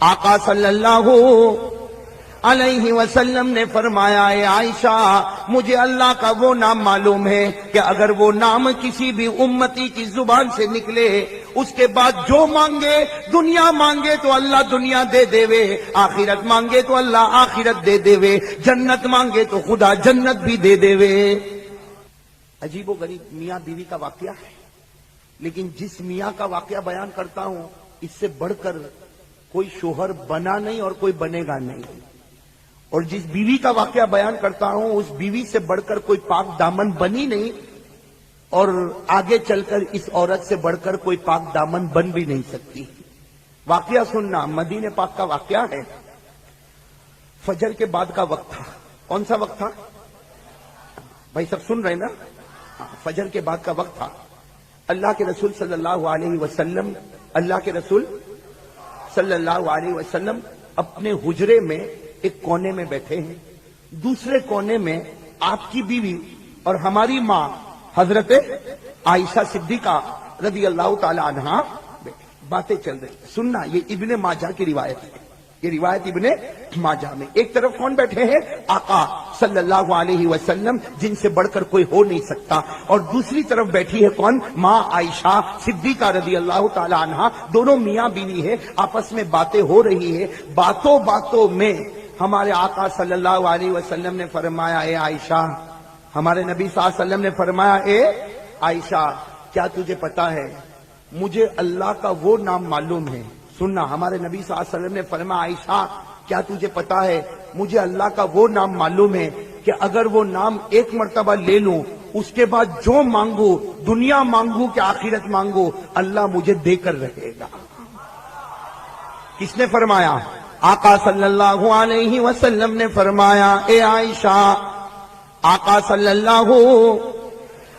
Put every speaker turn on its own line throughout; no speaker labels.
آقا صلی اللہ علیہ وسلم نے فرمایا، اے عائشہ مجھے اللہ کا وہ نام معلوم ہے کہ اگر وہ نام کسی بھی امتی کی زبان سے نکلے اس کے بعد جو مانگے، دنیا مانگے تو اللہ دنیا دے دے وے، آخرت مانگے تو اللہ آخرت دے دے وے، جنت مانگے تو خدا جنت بھی دے دے وے۔ عجیب و غریب میاں بیوی کا واقعہ ہے، لیکن جس میاں کا واقعہ بیان کرتا ہوں اس سے بڑھ کر کوئی شوہر بنا نہیں اور کوئی بنے گا نہیں، اور جس بیوی کا واقعہ بیان کرتا ہوں اس بیوی سے بڑھ کر کوئی پاک دامن بنی نہیں، اور آگے چل کر اس عورت سے بڑھ کر کوئی پاک دامن بن بھی نہیں سکتی۔ واقعہ سننا، مدینہ پاک کا واقعہ ہے۔ فجر کے بعد کا وقت تھا۔ کون سا وقت تھا بھائی؟ سب سن رہے نا؟ فجر کے بعد کا وقت تھا۔ اللہ کے رسول صلی اللہ علیہ وسلم اپنے حجرے میں ایک کونے میں بیٹھے ہیں، دوسرے کونے میں آپ کی بیوی اور ہماری ماں حضرت عائشہ صدیقہ رضی اللہ تعالی عنہا باتیں چل رہی۔ سننا، یہ ابن ماجہ کی روایت ہے، یہ روایت ابن ماجہ میں۔ ایک طرف کون بیٹھے ہیں؟ آقا صلی اللہ علیہ وسلم، جن سے بڑھ کر کوئی ہو نہیں سکتا، اور دوسری طرف بیٹھی ہے کون؟ ماں عائشہ صدیقہ رضی اللہ تعالی عنہا۔ دونوں میاں بیوی ہے، آپس میں باتیں ہو رہی ہے۔ باتوں میں ہمارے آقا صلی اللہ علیہ وسلم نے فرمایا، اے عائشہ، ہمارے نبی صلی اللہ علیہ وسلم نے فرمایا، اے عائشہ کیا تجھے پتا ہے مجھے اللہ کا وہ نام معلوم ہے۔ سننا، ہمارے نبی صلی اللہ علیہ وسلم نے فرمایا، عائشہ کیا تجھے پتا ہے مجھے اللہ کا وہ نام معلوم ہے کہ اگر وہ نام ایک مرتبہ لے لوں اس کے بعد جو مانگو، دنیا مانگو کہ آخرت مانگو، اللہ مجھے دے کر رہے گا۔ کس نے فرمایا؟ آقا صلی اللہ علیہ وسلم نے فرمایا، اے عائشہ، آقا صلی اللہ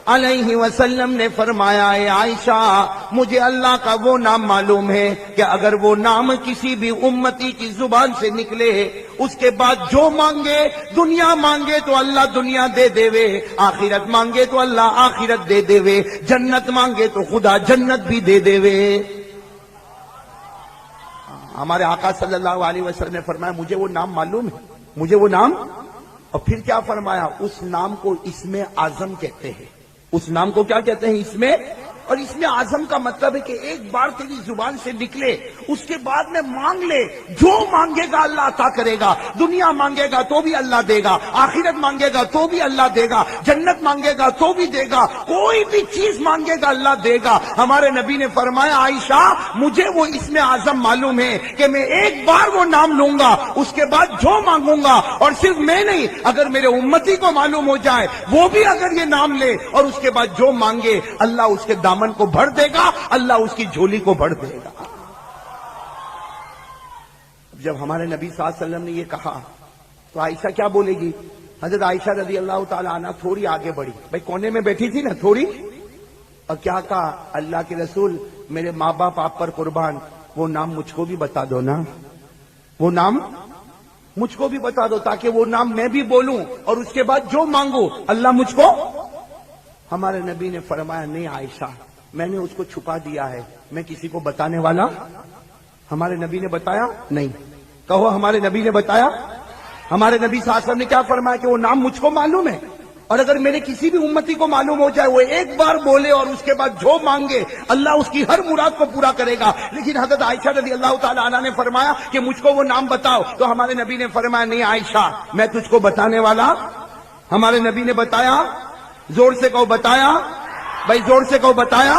علیہ وسلم نے فرمایا، اے عائشہ مجھے اللہ کا وہ نام معلوم ہے کہ اگر وہ نام کسی بھی امتی کی زبان سے نکلے اس کے بعد جو مانگے، دنیا مانگے تو اللہ دنیا دے دے وے، آخرت مانگے تو اللہ آخرت دے دے وے، جنت مانگے تو خدا جنت بھی دے دے وے۔ ہمارے آقا صلی اللہ علیہ وسلم نے فرمایا، مجھے وہ نام معلوم ہے، مجھے وہ نام۔ اور پھر کیا فرمایا؟ اس نام کو اسم اعظم کہتے ہیں۔ اس نام کو کیا کہتے ہیں؟ اسم، اور اسم اعظم کا مطلب ہے کہ ایک بار تیری زبان سے نکلے اس کے بعد میں مانگ لے، جو مانگے گا اللہ عطا کرے گا، دنیا مانگے گا تو بھی اللہ دے گا، آخرت مانگے گا تو بھی اللہ دے گا، جنت مانگے گا تو بھی دے گا، کوئی بھی چیز مانگے گا اللہ دے گا۔ ہمارے نبی نے فرمایا، عائشہ مجھے وہ اسم اعظم معلوم ہے کہ میں ایک بار وہ نام لوں گا اس کے بعد جو مانگوں گا، اور صرف میں نہیں، اگر میرے امتی کو معلوم ہو جائے وہ بھی اگر یہ نام لے اور اس کے بعد جو مانگے اللہ اس کے دامن کو بھر دے گا، اللہ اس کی جھولی کو بھر دے گا۔ جب ہمارے نبی صلی اللہ علیہ وسلم نے یہ کہا تو عائشہ کیا بولے گی؟ حضرت عائشہ رضی اللہ تعالی عنہ تھوڑی آگے بڑھی، بھائی کونے میں بیٹھی تھی نا تھوڑی، اور کیا کہا؟ اللہ کے رسول میرے ماں باپ آپ پر قربان، وہ نام مجھ کو بھی بتا دو نا، وہ نام مجھ کو بھی بتا دو تاکہ وہ نام میں بھی بولوں اور اس کے بعد جو مانگو اللہ مجھ کو۔ ہمارے نبی نے فرمایا، نہیں عائشہ، میں نے اس کو چھپا دیا ہے، میں کسی کو بتانے والا۔ ہمارے نبی نے بتایا نہیں؟ کہو ہمارے نبی نے بتایا؟ ہمارے نبی صلی اللہ علیہ وسلم نے کیا فرمایا کہ وہ نام مجھ کو معلوم ہے، اور اگر میرے کسی بھی امتی کو معلوم ہو جائے وہ ایک بار بولے اور اس کے بعد جو مانگے اللہ اس کی ہر مراد کو پورا کرے گا۔ لیکن حضرت عائشہ رضی اللہ تعالی عنہ نے فرمایا کہ مجھ کو وہ نام بتاؤ، تو ہمارے نبی نے فرمایا، نہیں عائشہ میں تجھ کو بتانے والا۔ ہمارے نبی نے بتایا، زور سے کہو بتایا، بھائی زور سے کہو بتایا۔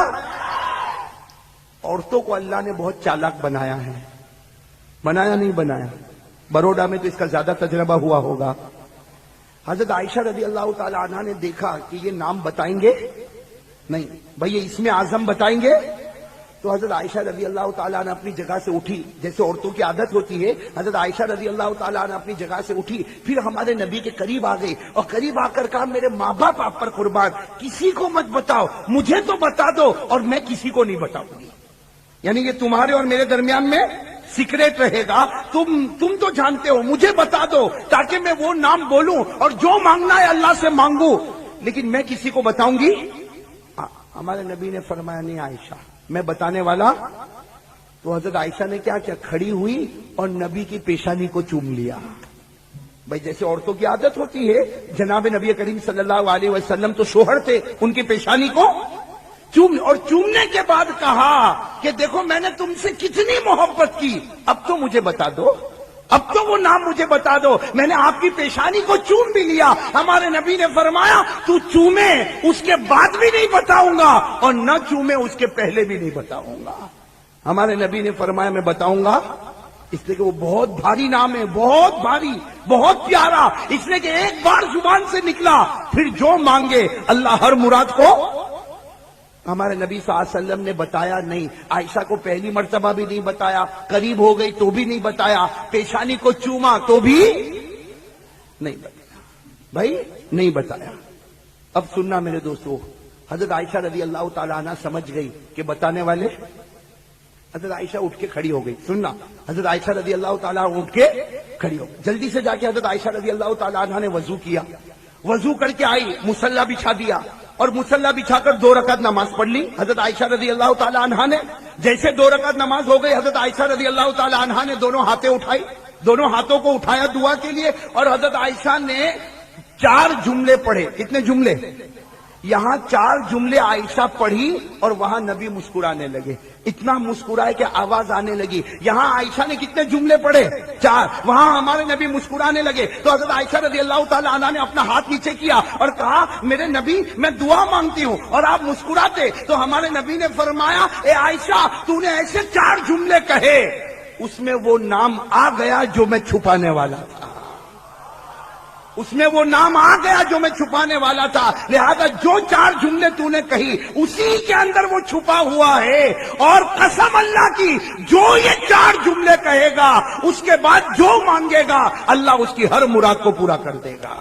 عورتوں کو اللہ نے بہت چالاک بنایا ہے، بنایا نہیں بنایا؟ بروڈا میں تو اس کا زیادہ تجربہ ہوا ہوگا۔ حضرت عائشہ رضی اللہ تعالی عنہ نے دیکھا کہ یہ نام بتائیں گے نہیں، بھائی یہ اسم اعظم بتائیں گے، تو حضرت عائشہ رضی اللہ تعالیٰ عنہ اپنی جگہ سے اٹھی، جیسے عورتوں کی عادت ہوتی ہے، حضرت عائشہ رضی اللہ تعالیٰ عنہ اپنی جگہ سے اٹھی، پھر ہمارے نبی کے قریب آ گئی اور قریب آ کر کہا، میرے ماں باپ آپ پر قربان، کسی کو مت بتاؤ، مجھے تو بتا دو اور میں کسی کو نہیں بتاؤں گی، یعنی یہ تمہارے اور میرے درمیان میں سیکریٹ رہے گا، تم تو جانتے ہو، مجھے بتا دو تاکہ میں وہ نام بولوں اور جو مانگنا ہے اللہ سے مانگوں، لیکن میں کسی کو بتاؤں گی؟ ہمارے نبی نے فرمایا، نہیں عائشہ میں بتانے والا۔ تو حضرت عائشہ نے کیا کھڑی ہوئی اور نبی کی پیشانی کو چوم لیا. بھائی جیسے عورتوں کی عادت ہوتی ہے, جناب نبی کریم صلی اللہ علیہ وسلم تو شوہر تھے, ان کی پیشانی کو چوم, اور چومنے کے بعد کہا کہ دیکھو میں نے تم سے کتنی محبت کی, اب تو مجھے بتا دو, اب تو وہ نام مجھے بتا دو, میں نے آپ کی پیشانی کو چوم بھی لیا. ہمارے نبی نے فرمایا تو چومے اس کے بعد بھی نہیں بتاؤں گا, اور نہ چومے اس کے پہلے بھی نہیں بتاؤں گا. ہمارے نبی نے فرمایا میں بتاؤں گا, اس لیے کہ وہ بہت بھاری نام ہے, بہت بھاری, بہت پیارا, اس لیے کہ ایک بار زبان سے نکلا پھر جو مانگے اللہ ہر مراد کو. ہمارے نبی صلی اللہ علیہ وسلم نے بتایا نہیں. عائشہ کو پہلی مرتبہ بھی نہیں بتایا, قریب ہو گئی تو بھی نہیں بتایا, پیشانی کو چوما تو بھی نہیں بتایا. بھائی نہیں بتایا. اب سننا میرے دوستو, حضرت عائشہ رضی اللہ تعالیٰ عنہ سمجھ گئی کہ بتانے والے. حضرت عائشہ اٹھ کے کھڑی ہو گئی. سننا, حضرت عائشہ رضی اللہ تعالیٰ اٹھ کے کھڑی ہو گئی. جلدی سے جا کے حضرت عائشہ رضی اللہ تعالیٰ عنہ نے وضو کیا, وضو کر کے آئی, مصلی بچھا دیا, اور مصلی بچھا کر 2 رکعت نماز پڑھ لی. حضرت عائشہ رضی اللہ تعالیٰ عنہ نے جیسے 2 رکعت نماز ہو گئی, حضرت عائشہ رضی اللہ تعالیٰ عنہ نے دونوں ہاتھیں اٹھائی, دونوں ہاتھوں کو اٹھایا دعا کے لیے, اور حضرت عائشہ نے 4 جملے پڑھے. کتنے جملے؟ یہاں 4 جملے عائشہ پڑھی اور وہاں نبی مسکرانے لگے. اتنا مسکرائے کہ آواز آنے لگی. یہاں عائشہ نے کتنے جملے پڑھے؟ 4. وہاں ہمارے نبی مسکرانے لگے. تو حضرت عائشہ رضی اللہ تعالیٰ عنہ نے اپنا ہاتھ نیچے کیا اور کہا میرے نبی میں دعا مانگتی ہوں اور آپ مسکراتے. تو ہمارے نبی نے فرمایا اے عائشہ تو نے ایسے 4 جملے کہے, اس میں وہ نام آ گیا جو میں چھپانے والا تھا, اس میں وہ نام آ گیا جو میں چھپانے والا تھا. لہذا جو 4 جملے تو نے کہی اسی کے اندر وہ چھپا ہوا ہے, اور قسم اللہ کی جو یہ 4 جملے کہے گا اس کے بعد جو مانگے گا اللہ اس کی ہر مراد کو پورا کر دے گا.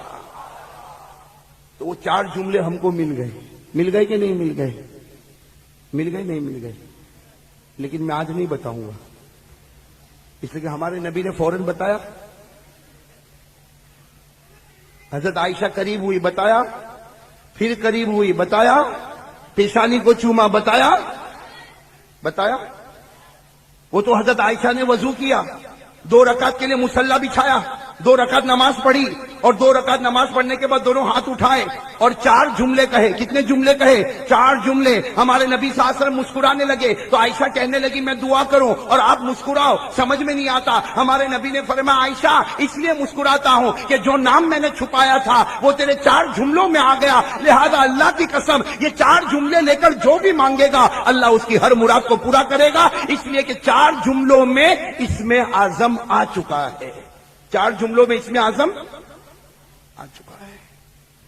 تو وہ 4 جملے ہم کو مل گئے. مل گئے کہ نہیں مل گئے؟ مل گئے نہیں مل گئے؟ لیکن میں آج نہیں بتاؤں گا, اس لیے کہ ہمارے نبی نے فوراً بتایا. حضرت عائشہ قریب ہوئی, بتایا, پھر قریب ہوئی, بتایا, پیشانی کو چوما, بتایا, بتایا. وہ تو حضرت عائشہ نے وضو کیا, 2 رکعت کے لیے مصلی بچھایا, 2 رکعت نماز پڑھی, اور 2 رکعت نماز پڑھنے کے بعد دونوں ہاتھ اٹھائے اور 4 جملے کہے. کتنے جملے کہے؟ 4 جملے. ہمارے نبی صلی اللہ علیہ وسلم مسکرانے لگے. تو عائشہ کہنے لگی میں دعا کروں اور آپ مسکراؤ, سمجھ میں نہیں آتا. ہمارے نبی نے فرمایا عائشہ اس لیے مسکراتا ہوں کہ جو نام میں نے چھپایا تھا وہ تیرے 4 جملوں میں آ گیا. لہذا اللہ کی قسم یہ 4 جملے لے کر جو بھی مانگے گا اللہ اس کی ہر مراد کو پورا کرے گا, اس لیے کہ 4 جملوں میں اسم اعظم آ چکا ہے. 4 جملوں میں اسم اعظم آ چکا ہے.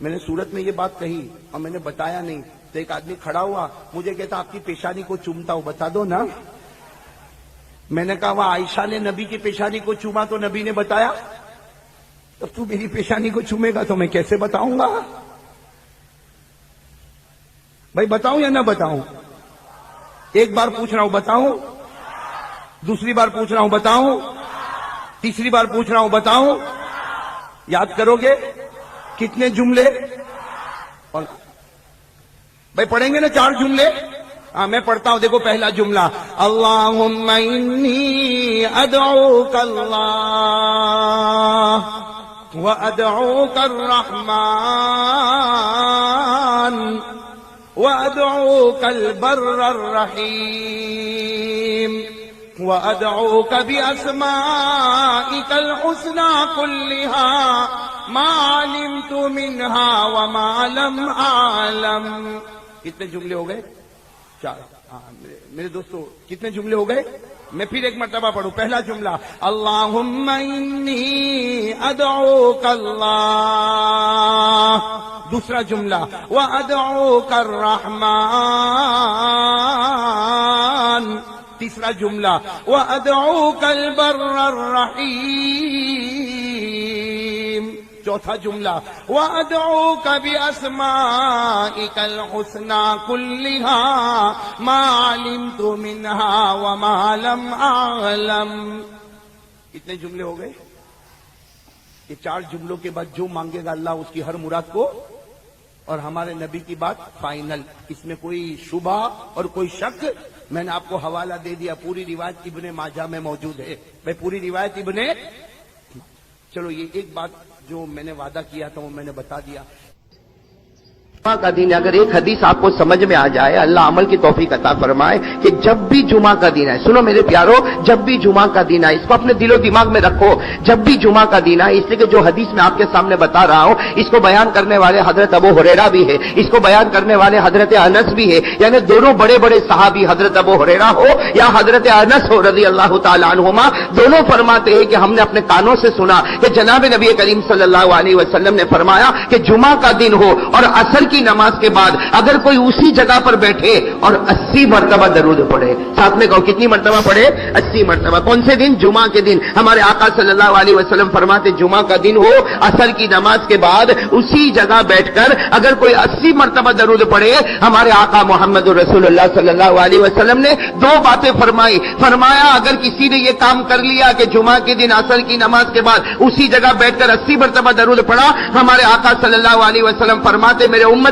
میں نے صورت میں یہ بات کہی اور میں نے بتایا نہیں, تو ایک آدمی کھڑا ہوا مجھے کہتا آپ کی پیشانی کو چومتا ہوں, بتا دو نا. میں نے کہا وہ عائشہ نے نبی کی پیشانی کو چوما تو نبی نے بتایا, اب تو میری پیشانی کو چومے گا تو میں کیسے بتاؤں گا؟ بھائی بتاؤں یا نہ بتاؤں؟ ایک بار پوچھ رہا ہوں, بتاؤں؟ دوسری بار پوچھ رہا ہوں, بتاؤں؟ تیسری بار پوچھ رہا ہوں, بتاؤں؟ یاد کرو گے کتنے جملے؟ اور بھائی پڑھیں گے نا 4 جملے؟ ہاں میں پڑھتا ہوں, دیکھو پہلا جملہ اللہم انی ادعوک اللہ وادعوک الرحمن وادعوک البر الرحیم وَأَدْعُوكَ بِأَسْمَائِكَ الْحُسْنَى كُلِّهَا مَا عَلِمْتُ مِنْهَا وَمَا لَمْ أَعْلَمْ. کتنے جملے ہو گئے؟ 4. میرے دوستو کتنے جملے ہو گئے؟ میں پھر ایک مرتبہ پڑھوں. پہلا جملہ اللہم انی ادعوک اللہ. دوسرا جملہ وَأَدْعُوكَ الرحمن. تیسرا جملہ وَأَدْعُوكَ الْبَرَّ الرَّحِيمَ. چوتھا جملہ وَأَدْعُوكَ بِأَسْمَائِكَ الْحُسْنَى كُلِّهَا مَا عَلِمْتُ مِنْهَا وَمَا لَمْ أَعْلَمْ. کتنے جملے ہو گئے؟ یہ 4 جملوں کے بعد جو مانگے گا اللہ اس کی ہر مراد کو, اور ہمارے نبی کی بات فائنل, اس میں کوئی شبہ اور کوئی شک میں نے آپ کو حوالہ دے دیا, پوری روایت ابن ماجہ میں موجود ہے. میں پوری روایت چلو یہ ایک بات جو میں نے وعدہ کیا تھا وہ میں نے بتا دیا. جمعہ کا دن اگر ایک حدیث آپ کو سمجھ میں آ جائے, اللہ عمل کی توفیق عطا فرمائے کہ جب بھی جمعہ کا دن ہے, سنو میرے پیارو, جب بھی جمعہ کا دن ہے, اس کو اپنے دل و دماغ میں رکھو, جب بھی جمعہ کا دن ہے, اس لیے کہ جو حدیث میں آپ کے سامنے بتا رہا ہوں اس کو بیان کرنے والے حضرت ابو ہریرہ بھی ہے, اس کو بیان کرنے والے حضرت انس بھی ہے, یعنی دونوں بڑے بڑے صحابی حضرت ابو ہریرہ ہو یا حضرت انس ہو رضی اللہ تعالیٰ عنہما, دونوں فرماتے ہیں کہ ہم نے اپنے کانوں سے سنا کہ جناب نبی کریم صلی اللہ علیہ وسلم نے فرمایا کہ جمعہ کا دن ہو اور عصر کی نماز کے بعد اگر کوئی اسی جگہ پر بیٹھے اور 80 مرتبہ درود پڑھے, ساتھ میں کہو کتنی مرتبہ پڑھے, 80 مرتبہ. کون سے دن؟ جمعہ کے دن. ہمارے آقا صلی اللہ علیہ وسلم فرماتے جمعہ کا دن ہو, عصر کی نماز کے بعد اسی جگہ بیٹھ کر اگر کوئی 80 مرتبہ درود پڑھے, ہمارے آقا محمد رسول اللہ صلی اللہ علیہ وسلم نے دو باتیں فرمائی. فرمایا اگر کسی نے یہ کام کر لیا کہ جمعہ کے دن عصر کی نماز کے بعد اسی جگہ بیٹھ کر 80 مرتبہ درود پڑھا, ہمارے آقا صلی اللہ علیہ وسلم فرماتے میرے امتی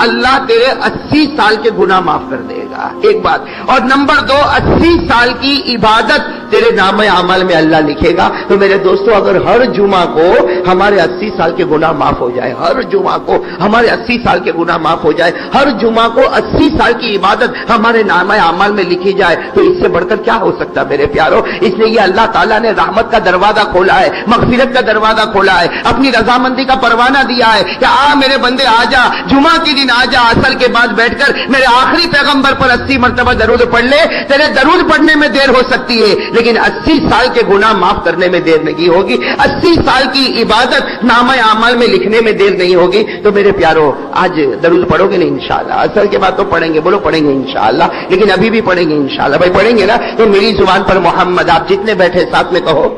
اللہ تیرے 80 سال کے گناہ معاف کر دے گا. ایک بات. اور نمبر 2, 80 سال کی عبادت تیرے نام اعمال میں اللہ لکھے گا. تو میرے دوستو اگر ہر جمعہ کو ہمارے 80 سال کے گناہ معاف ہو جائے, ہر جمعہ کو ہمارے 80 سال کے گناہ معاف ہو جائے, ہر جمعہ کو 80 سال کی عبادت ہمارے نام اعمال میں لکھی جائے, تو اس سے بڑھ کر کیا ہو سکتا میرے پیارو. اس لیے یہ اللہ تعالیٰ نے رحمت کا دروازہ کھولا ہے, مغفرت کا دروازہ کھولا ہے, اپنی رضامندی کا پروانہ دیا ہے کہ آ میرے بندے آ جا, جمعہ کے دن آ جا, عصر کے بعد بیٹھ کر میرے آخری پیغمبر پر 80 مرتبہ درود پڑھ لے. تیرے درود پڑھنے میں دیر ہو سکتی ہے لیکن 80 سال کے گناہ معاف کرنے میں دیر نہیں ہوگی, 80 سال کی عبادت نامہ اعمال میں لکھنے میں دیر نہیں ہوگی. تو میرے پیارو آج درود پڑھو گے نہیں انشاءاللہ, عصر کے بعد تو پڑھیں گے, بولو پڑھیں گے انشاءاللہ, لیکن ابھی بھی پڑھیں گے انشاءاللہ. بھائی پڑھیں گے نا, تو میری زبان پر محمد, آپ جتنے بیٹھے ساتھ میں کہو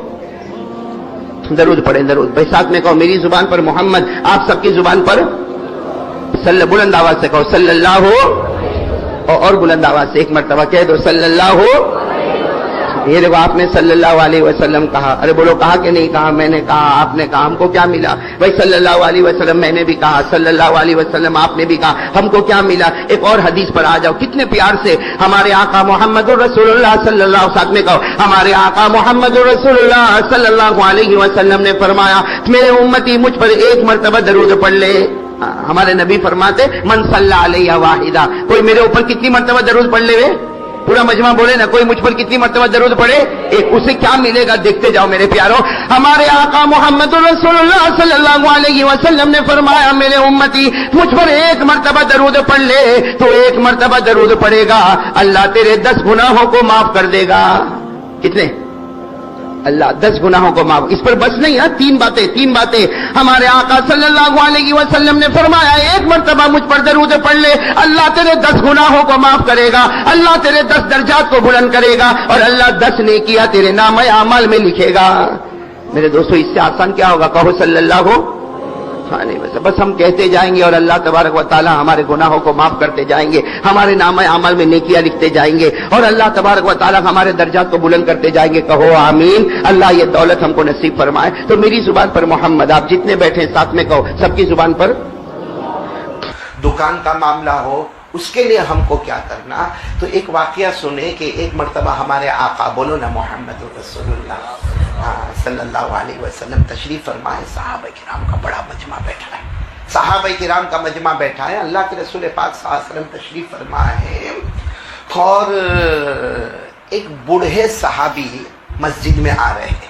درود پڑھیں, درود. بھائی ساتھ میں کہو میری زبان پر محمد, آپ سب کی زبان پر بلند آواز سے کہو صلی اللہ ہو, اور بلند آواز سے ایک مرتبہ کہہ دو صلی اللہ ہو. یہ دیکھو آپ نے صلی اللہ علیہ وسلم کہا, ارے بولو کہا کہ نہیں کہا, میں نے کہا, آپ نے کہا, ہم کو کیا ملا بھائی صلی اللہ علیہ وسلم, میں نے بھی کہا صلی اللہ علیہ وسلم, آپ نے بھی کہا, ہم کو کیا ملا. ایک اور حدیث پر آ جاؤ, کتنے پیار سے ہمارے آقا محمد رسول اللہ صلی اللہ, ساتھ میں کہو ہمارے آقا محمد رسول اللہ صلی اللہ علیہ وسلم نے فرمایا میرے امتی مجھ پر ایک مرتبہ درود پڑھ لے. ہمارے نبی فرماتے من صلی علیہ واحدہ, کوئی میرے اوپر کتنی مرتبہ درود پڑھ لے, پورا مجمع بولے نا, کوئی مجھ پر کتنی مرتبہ درود پڑھے ایک, اسے کیا ملے گا دیکھتے جاؤ میرے پیارو. ہمارے آقا محمد رسول اللہ صلی اللہ علیہ وسلم نے فرمایا میرے امتی مجھ پر ایک مرتبہ درود پڑھ لے, تو ایک مرتبہ درود پڑھے گا اللہ تیرے 10 گناہوں کو معاف کر دے گا. کتنے؟ اللہ 10 گناہوں کو معاف. اس پر بس نہیں ہے, 3 باتیں. ہمارے آقا صلی اللہ علیہ وسلم نے فرمایا ایک مرتبہ مجھ پر درود پڑھ لے, اللہ تیرے 10 گناہوں کو معاف کرے گا, اللہ تیرے 10 درجات کو بلند کرے گا, اور اللہ 10 نیکیاں تیرے نام اعمال میں لکھے گا. میرے دوستو اس سے آسان کیا ہوگا, کہو صلی اللہ ہو. بس ہم کہتے جائیں گے اور اللہ تبارک و تعالی ہمارے گناہوں کو معاف کرتے جائیں گے, ہمارے نام اعمال میں نیکیاں لکھتے جائیں گے, اور اللہ تبارک و تعالی ہمارے درجات کو بلند کرتے جائیں گے. کہو آمین. اللہ یہ دولت ہم کو نصیب فرمائے. تو میری زبان پر محمد, آپ جتنے بیٹھے ساتھ میں کہو سب کی زبان پر. دکان کا معاملہ ہو اس کے لیے ہم کو کیا کرنا, تو ایک واقعہ سنے کہ ایک مرتبہ ہمارے آقا, بولو نا محمد رسول اللہ صلی اللہ علیہ وسلم تشریف فرمائے, صحابہ کرام کا بڑا مجمع بیٹھا ہے, صحابہ کرام کا مجمع بیٹھا ہے, اللہ کے رسول پاک صلی اللہ علیہ وسلم تشریف فرمائے, اور ایک بوڑھے صحابی مسجد میں آ رہے ہیں,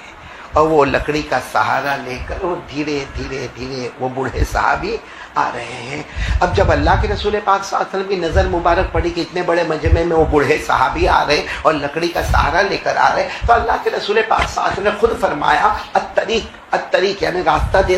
اور وہ لکڑی کا سہارا لے کر وہ دھیرے دھیرے وہ بوڑھے صحابی آ رہے ہیں. اب جب اللہ کے رسول پاک صلی اللہ علیہ وسلم کی نظر مبارک پڑی کہ اتنے بڑے مجمع میں وہ بوڑھے صحابی آ رہے اور لکڑی کا سہارا لے کر آ رہے, تو اللہ کے رسول پاک صلی اللہ علیہ وسلم نے خود فرمایا الطریق یعنی راستہ دے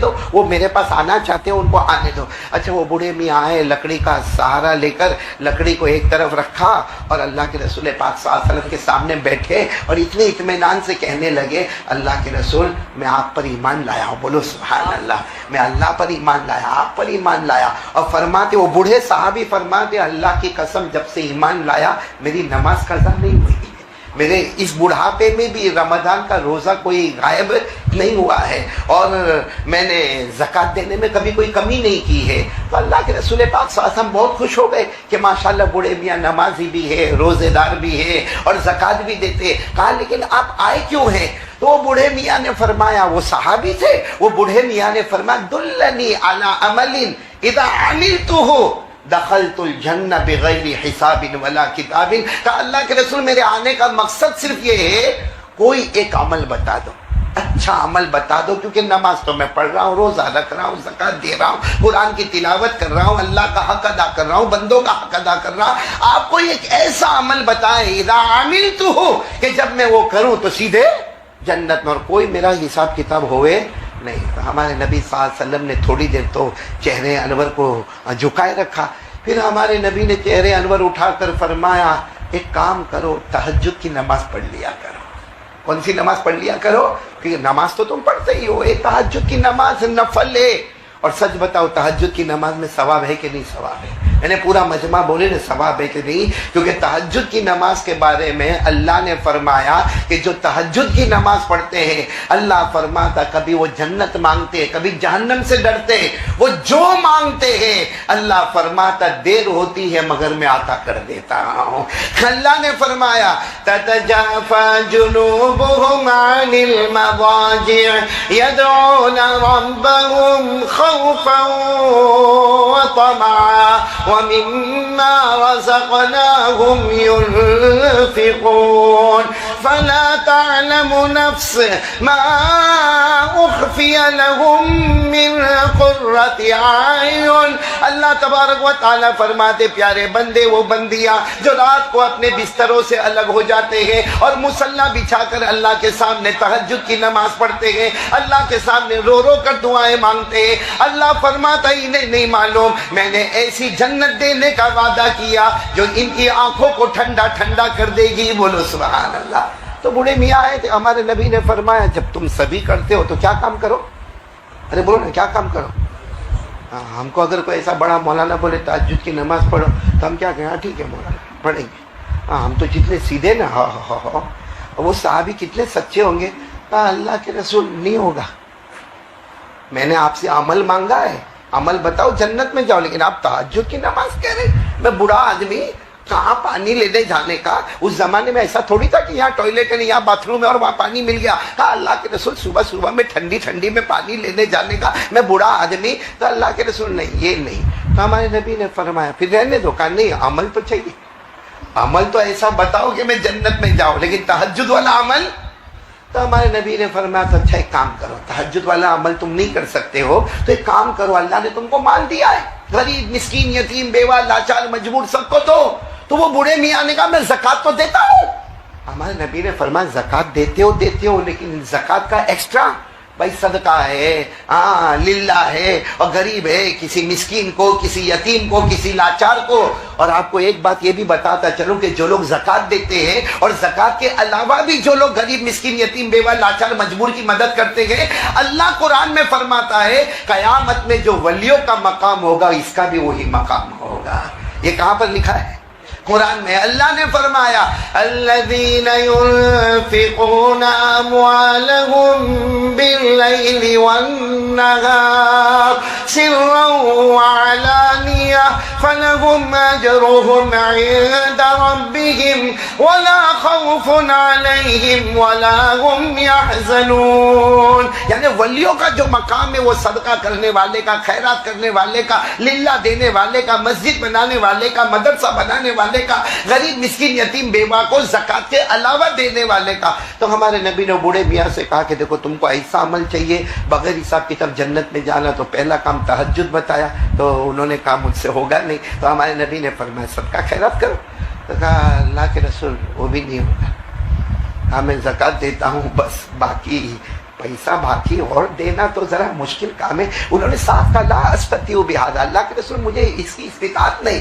دو, وہ میرے پاس آنا چاہتے ہیں ان کو آنے دو. اچھا وہ بوڑھے میاں آئے, لکڑی کا سہارا لے کر لکڑی کو ایک طرف رکھا اور اللہ کے رسول پاک صلی اللہ علیہ وسلم کے سامنے بیٹھے, اور اتنے اطمینان سے کہنے لگے اللہ کے رسول میں آپ پر ایمان لایا ہوں, بولو سبحان اللہ, میں اللہ پر ایمان لایا, آپ پر ایمان لایا. اور فرماتے وہ بوڑھے صحابی فرماتے اللہ کی قسم جب سے ایمان لایا میری نماز قضا نہیں ہوئی, میرے اس بڑھاپے میں بھی رمضان کا روزہ کوئی غائب نہیں ہوا ہے، اور میں نے زکوٰۃ دینے میں کبھی کوئی کمی نہیں کی ہے۔ تو اللہ کے رسول پاک صلی اللہ علیہ وسلم بہت خوش ہو گئے کہ ماشاءاللہ بوڑھے میاں نمازی بھی ہے، روزے دار بھی ہے اور زکوٰۃ بھی دیتے۔ کہا لیکن آپ آئے کیوں ہیں؟ تو وہ بوڑھے میاں نے فرمایا، وہ صحابی تھے، وہ بوڑھے میاں نے فرمایا دلنی علی عمل اذا عملتہ دخلت الجنہ بغیر حساب ولا کتاب۔ کہا اللہ کے رسول میرے آنے کا مقصد صرف یہ ہے کوئی ایک عمل بتا دو، اچھا عمل بتا دو، کیونکہ نماز تو میں پڑھ رہا ہوں، روزہ رکھ رہا ہوں، زکوٰۃ دے رہا ہوں، قرآن کی تلاوت کر رہا ہوں، اللہ کا حق ادا کر رہا ہوں، بندوں کا حق ادا کر رہا ہوں، آپ کوئی ایک ایسا عمل بتائیں اذا عملتہ کہ جب میں وہ کروں تو سیدھے جنت میں، اور کوئی میرا حساب کتاب ہوئے نہیں۔ ہمارے نبی صلی اللہ علیہ وسلم نے تھوڑی دیر تو چہرے انور کو جھکائے رکھا، پھر ہمارے نبی نے چہرے انور اٹھا کر فرمایا ایک کام کرو، تہجد کی نماز پڑھ لیا کرو۔ کون سی نماز پڑھ لیا کرو؟ کہ نماز تو تم پڑھتے ہی ہو، ایک تہجد کی نماز نفل ہے، اور سچ بتاؤ تہجد کی نماز میں ثواب ہے کہ نہیں ثواب ہے؟ میں نے پورا مجمع بولے نا ثواب ہے کہ نہیں، کیونکہ تہجد کی نماز کے بارے میں اللہ نے فرمایا کہ جو تہجد کی نماز پڑھتے ہیں اللہ فرماتا کبھی وہ جنت مانگتے ہیں، کبھی جہنم سے ڈرتے ہیں، وہ جو مانگتے ہیں اللہ فرماتا دیر ہوتی ہے مگر میں عطا کر دیتا ہوں۔ اللہ نے فرمایا تتجافى جنوبهم عن المضاجع يدعون ربهم خوفا وطمعا ومما رزقناهم ينفقون فلا تعلم نفس ما اخفي لهم من قرة اعين۔ اللہ تبارک و تعالیٰ فرماتے پیارے بندے وہ بندیاں جو رات کو اپنے بستروں سے الگ ہو جاتے ہیں اور مصلی بچھا کر اللہ کے سامنے تہجد کی نماز پڑھتے ہیں، اللہ کے سامنے رو رو کر دعائیں مانگتے ہیں، اللہ فرماتا انہیں نہیں معلوم میں نے ایسی جنت دینے کا وعدہ کیا جو ان کی آنکھوں کو ٹھنڈا ٹھنڈا کر دے گی۔ بولو سبحان اللہ۔ تو بوڑھے میاں آئے تھے، ہمارے نبی نے فرمایا جب تم سبھی کرتے ہو تو کیا کام کرو؟ ارے بولو نا کیا کام کرو؟ ہم کو اگر کوئی ایسا بڑا مولانا بولے تہجد کی نماز پڑھو تو ہم کیا کہیں؟ ہاں ٹھیک ہے مولانا پڑھیں گے۔ ہم تو جتنے سیدھے نا، وہ صحابی کتنے سچے ہوں گے۔ اللہ کے رسول نہیں ہوگا، میں نے آپ سے عمل مانگا ہے، عمل بتاؤ جنت میں جاؤ، لیکن آپ تہجد کی نماز کہہ رہے۔ میں بوڑھا آدمی کہاں پانی لینے جانے کا، اس زمانے میں ایسا تھوڑی تھا کہ یہاں ٹوائلٹ ہے یہاں باتھ روم ہے اور وہاں پانی مل گیا۔ کہا اللہ کے رسول صبح صبح میں ٹھنڈی ٹھنڈی میں پانی لینے جانے کا، میں بوڑھا آدمی، تو اللہ کے رسول نہیں یہ نہیں۔ تو ہمارے نبی نے فرمایا پھر رہنے دو، کہا نہیں عمل تو چاہیے، عمل تو ایسا بتاؤ کہ میں جنت میں جاؤں، لیکن تہجد والا عمل۔ تو ہمارے نبی نے فرمایا تو اچھا ایک کام کرو، تہجد والا عمل تم نہیں کر سکتے ہو تو ایک کام کرو، اللہ نے تم کو مال دیا ہے، غریب مسکین یتیم بیوہ لاچار مجبور سب کو دو۔ تو وہ بوڑھے میاں نے کہا میں زکوٰۃ تو دیتا ہوں۔ ہمارے نبی نے فرمایا زکوٰۃ دیتے ہو لیکن زکوٰۃ کا ایکسٹرا، بھائی صدقہ ہے، للہ ہے، اور غریب ہے، کسی مسکین کو، کسی یتیم کو، کسی لاچار کو۔ اور آپ کو ایک بات یہ بھی بتاتا چلوں کہ جو لوگ زکوٰۃ دیتے ہیں اور زکوٰۃ کے علاوہ بھی جو لوگ غریب مسکین یتیم بیوہ لاچار مجبور کی مدد کرتے ہیں، اللہ قرآن میں فرماتا ہے قیامت میں جو ولیوں کا مقام ہوگا اس کا بھی وہی مقام ہوگا۔ یہ کہاں پر لکھا ہے؟ قرآن میں اللہ نے فرمایا الذین ينفقون اموالهم باللیل والنہار سرا وعلانیہ فلهم اجرهم عند ربهم ولا خوف علیہم ولا هم يحزنون۔ یعنی ولیوں کا جو مقام ہے وہ صدقہ کرنے والے کا، خیرات کرنے والے کا، للہ دینے والے کا، مسجد بنانے والے کا، مدرسہ بنانے والے کا، غریب مسکین یتیم بیوہ کو زکوٰۃ کے علاوہ دینے والے کا۔ تو ہمارے نبی نے بوڑھے میاں سے کہا کہ دیکھو تم کو ایسا عمل چاہیے بغیر حساب کتاب جنت میں جانا، تو پہلا کام تہجد بتایا، تو انہوں نے کہا مجھ سے ہوگا نہیں۔ تو ہمارے نبی نے فرمایا صدقہ خیرات کرو، تو کہا اللہ کے رسول وہ بھی نہیں ہوگا، کہا میں زکوٰۃ دیتا ہوں بس، باقی پیسہ باقی اور دینا تو ذرا مشکل کام ہے۔ انہوں نے صاف کہا لا استطیع بہذا، اللہ کے رسول مجھے اس کی استطاعت نہیں۔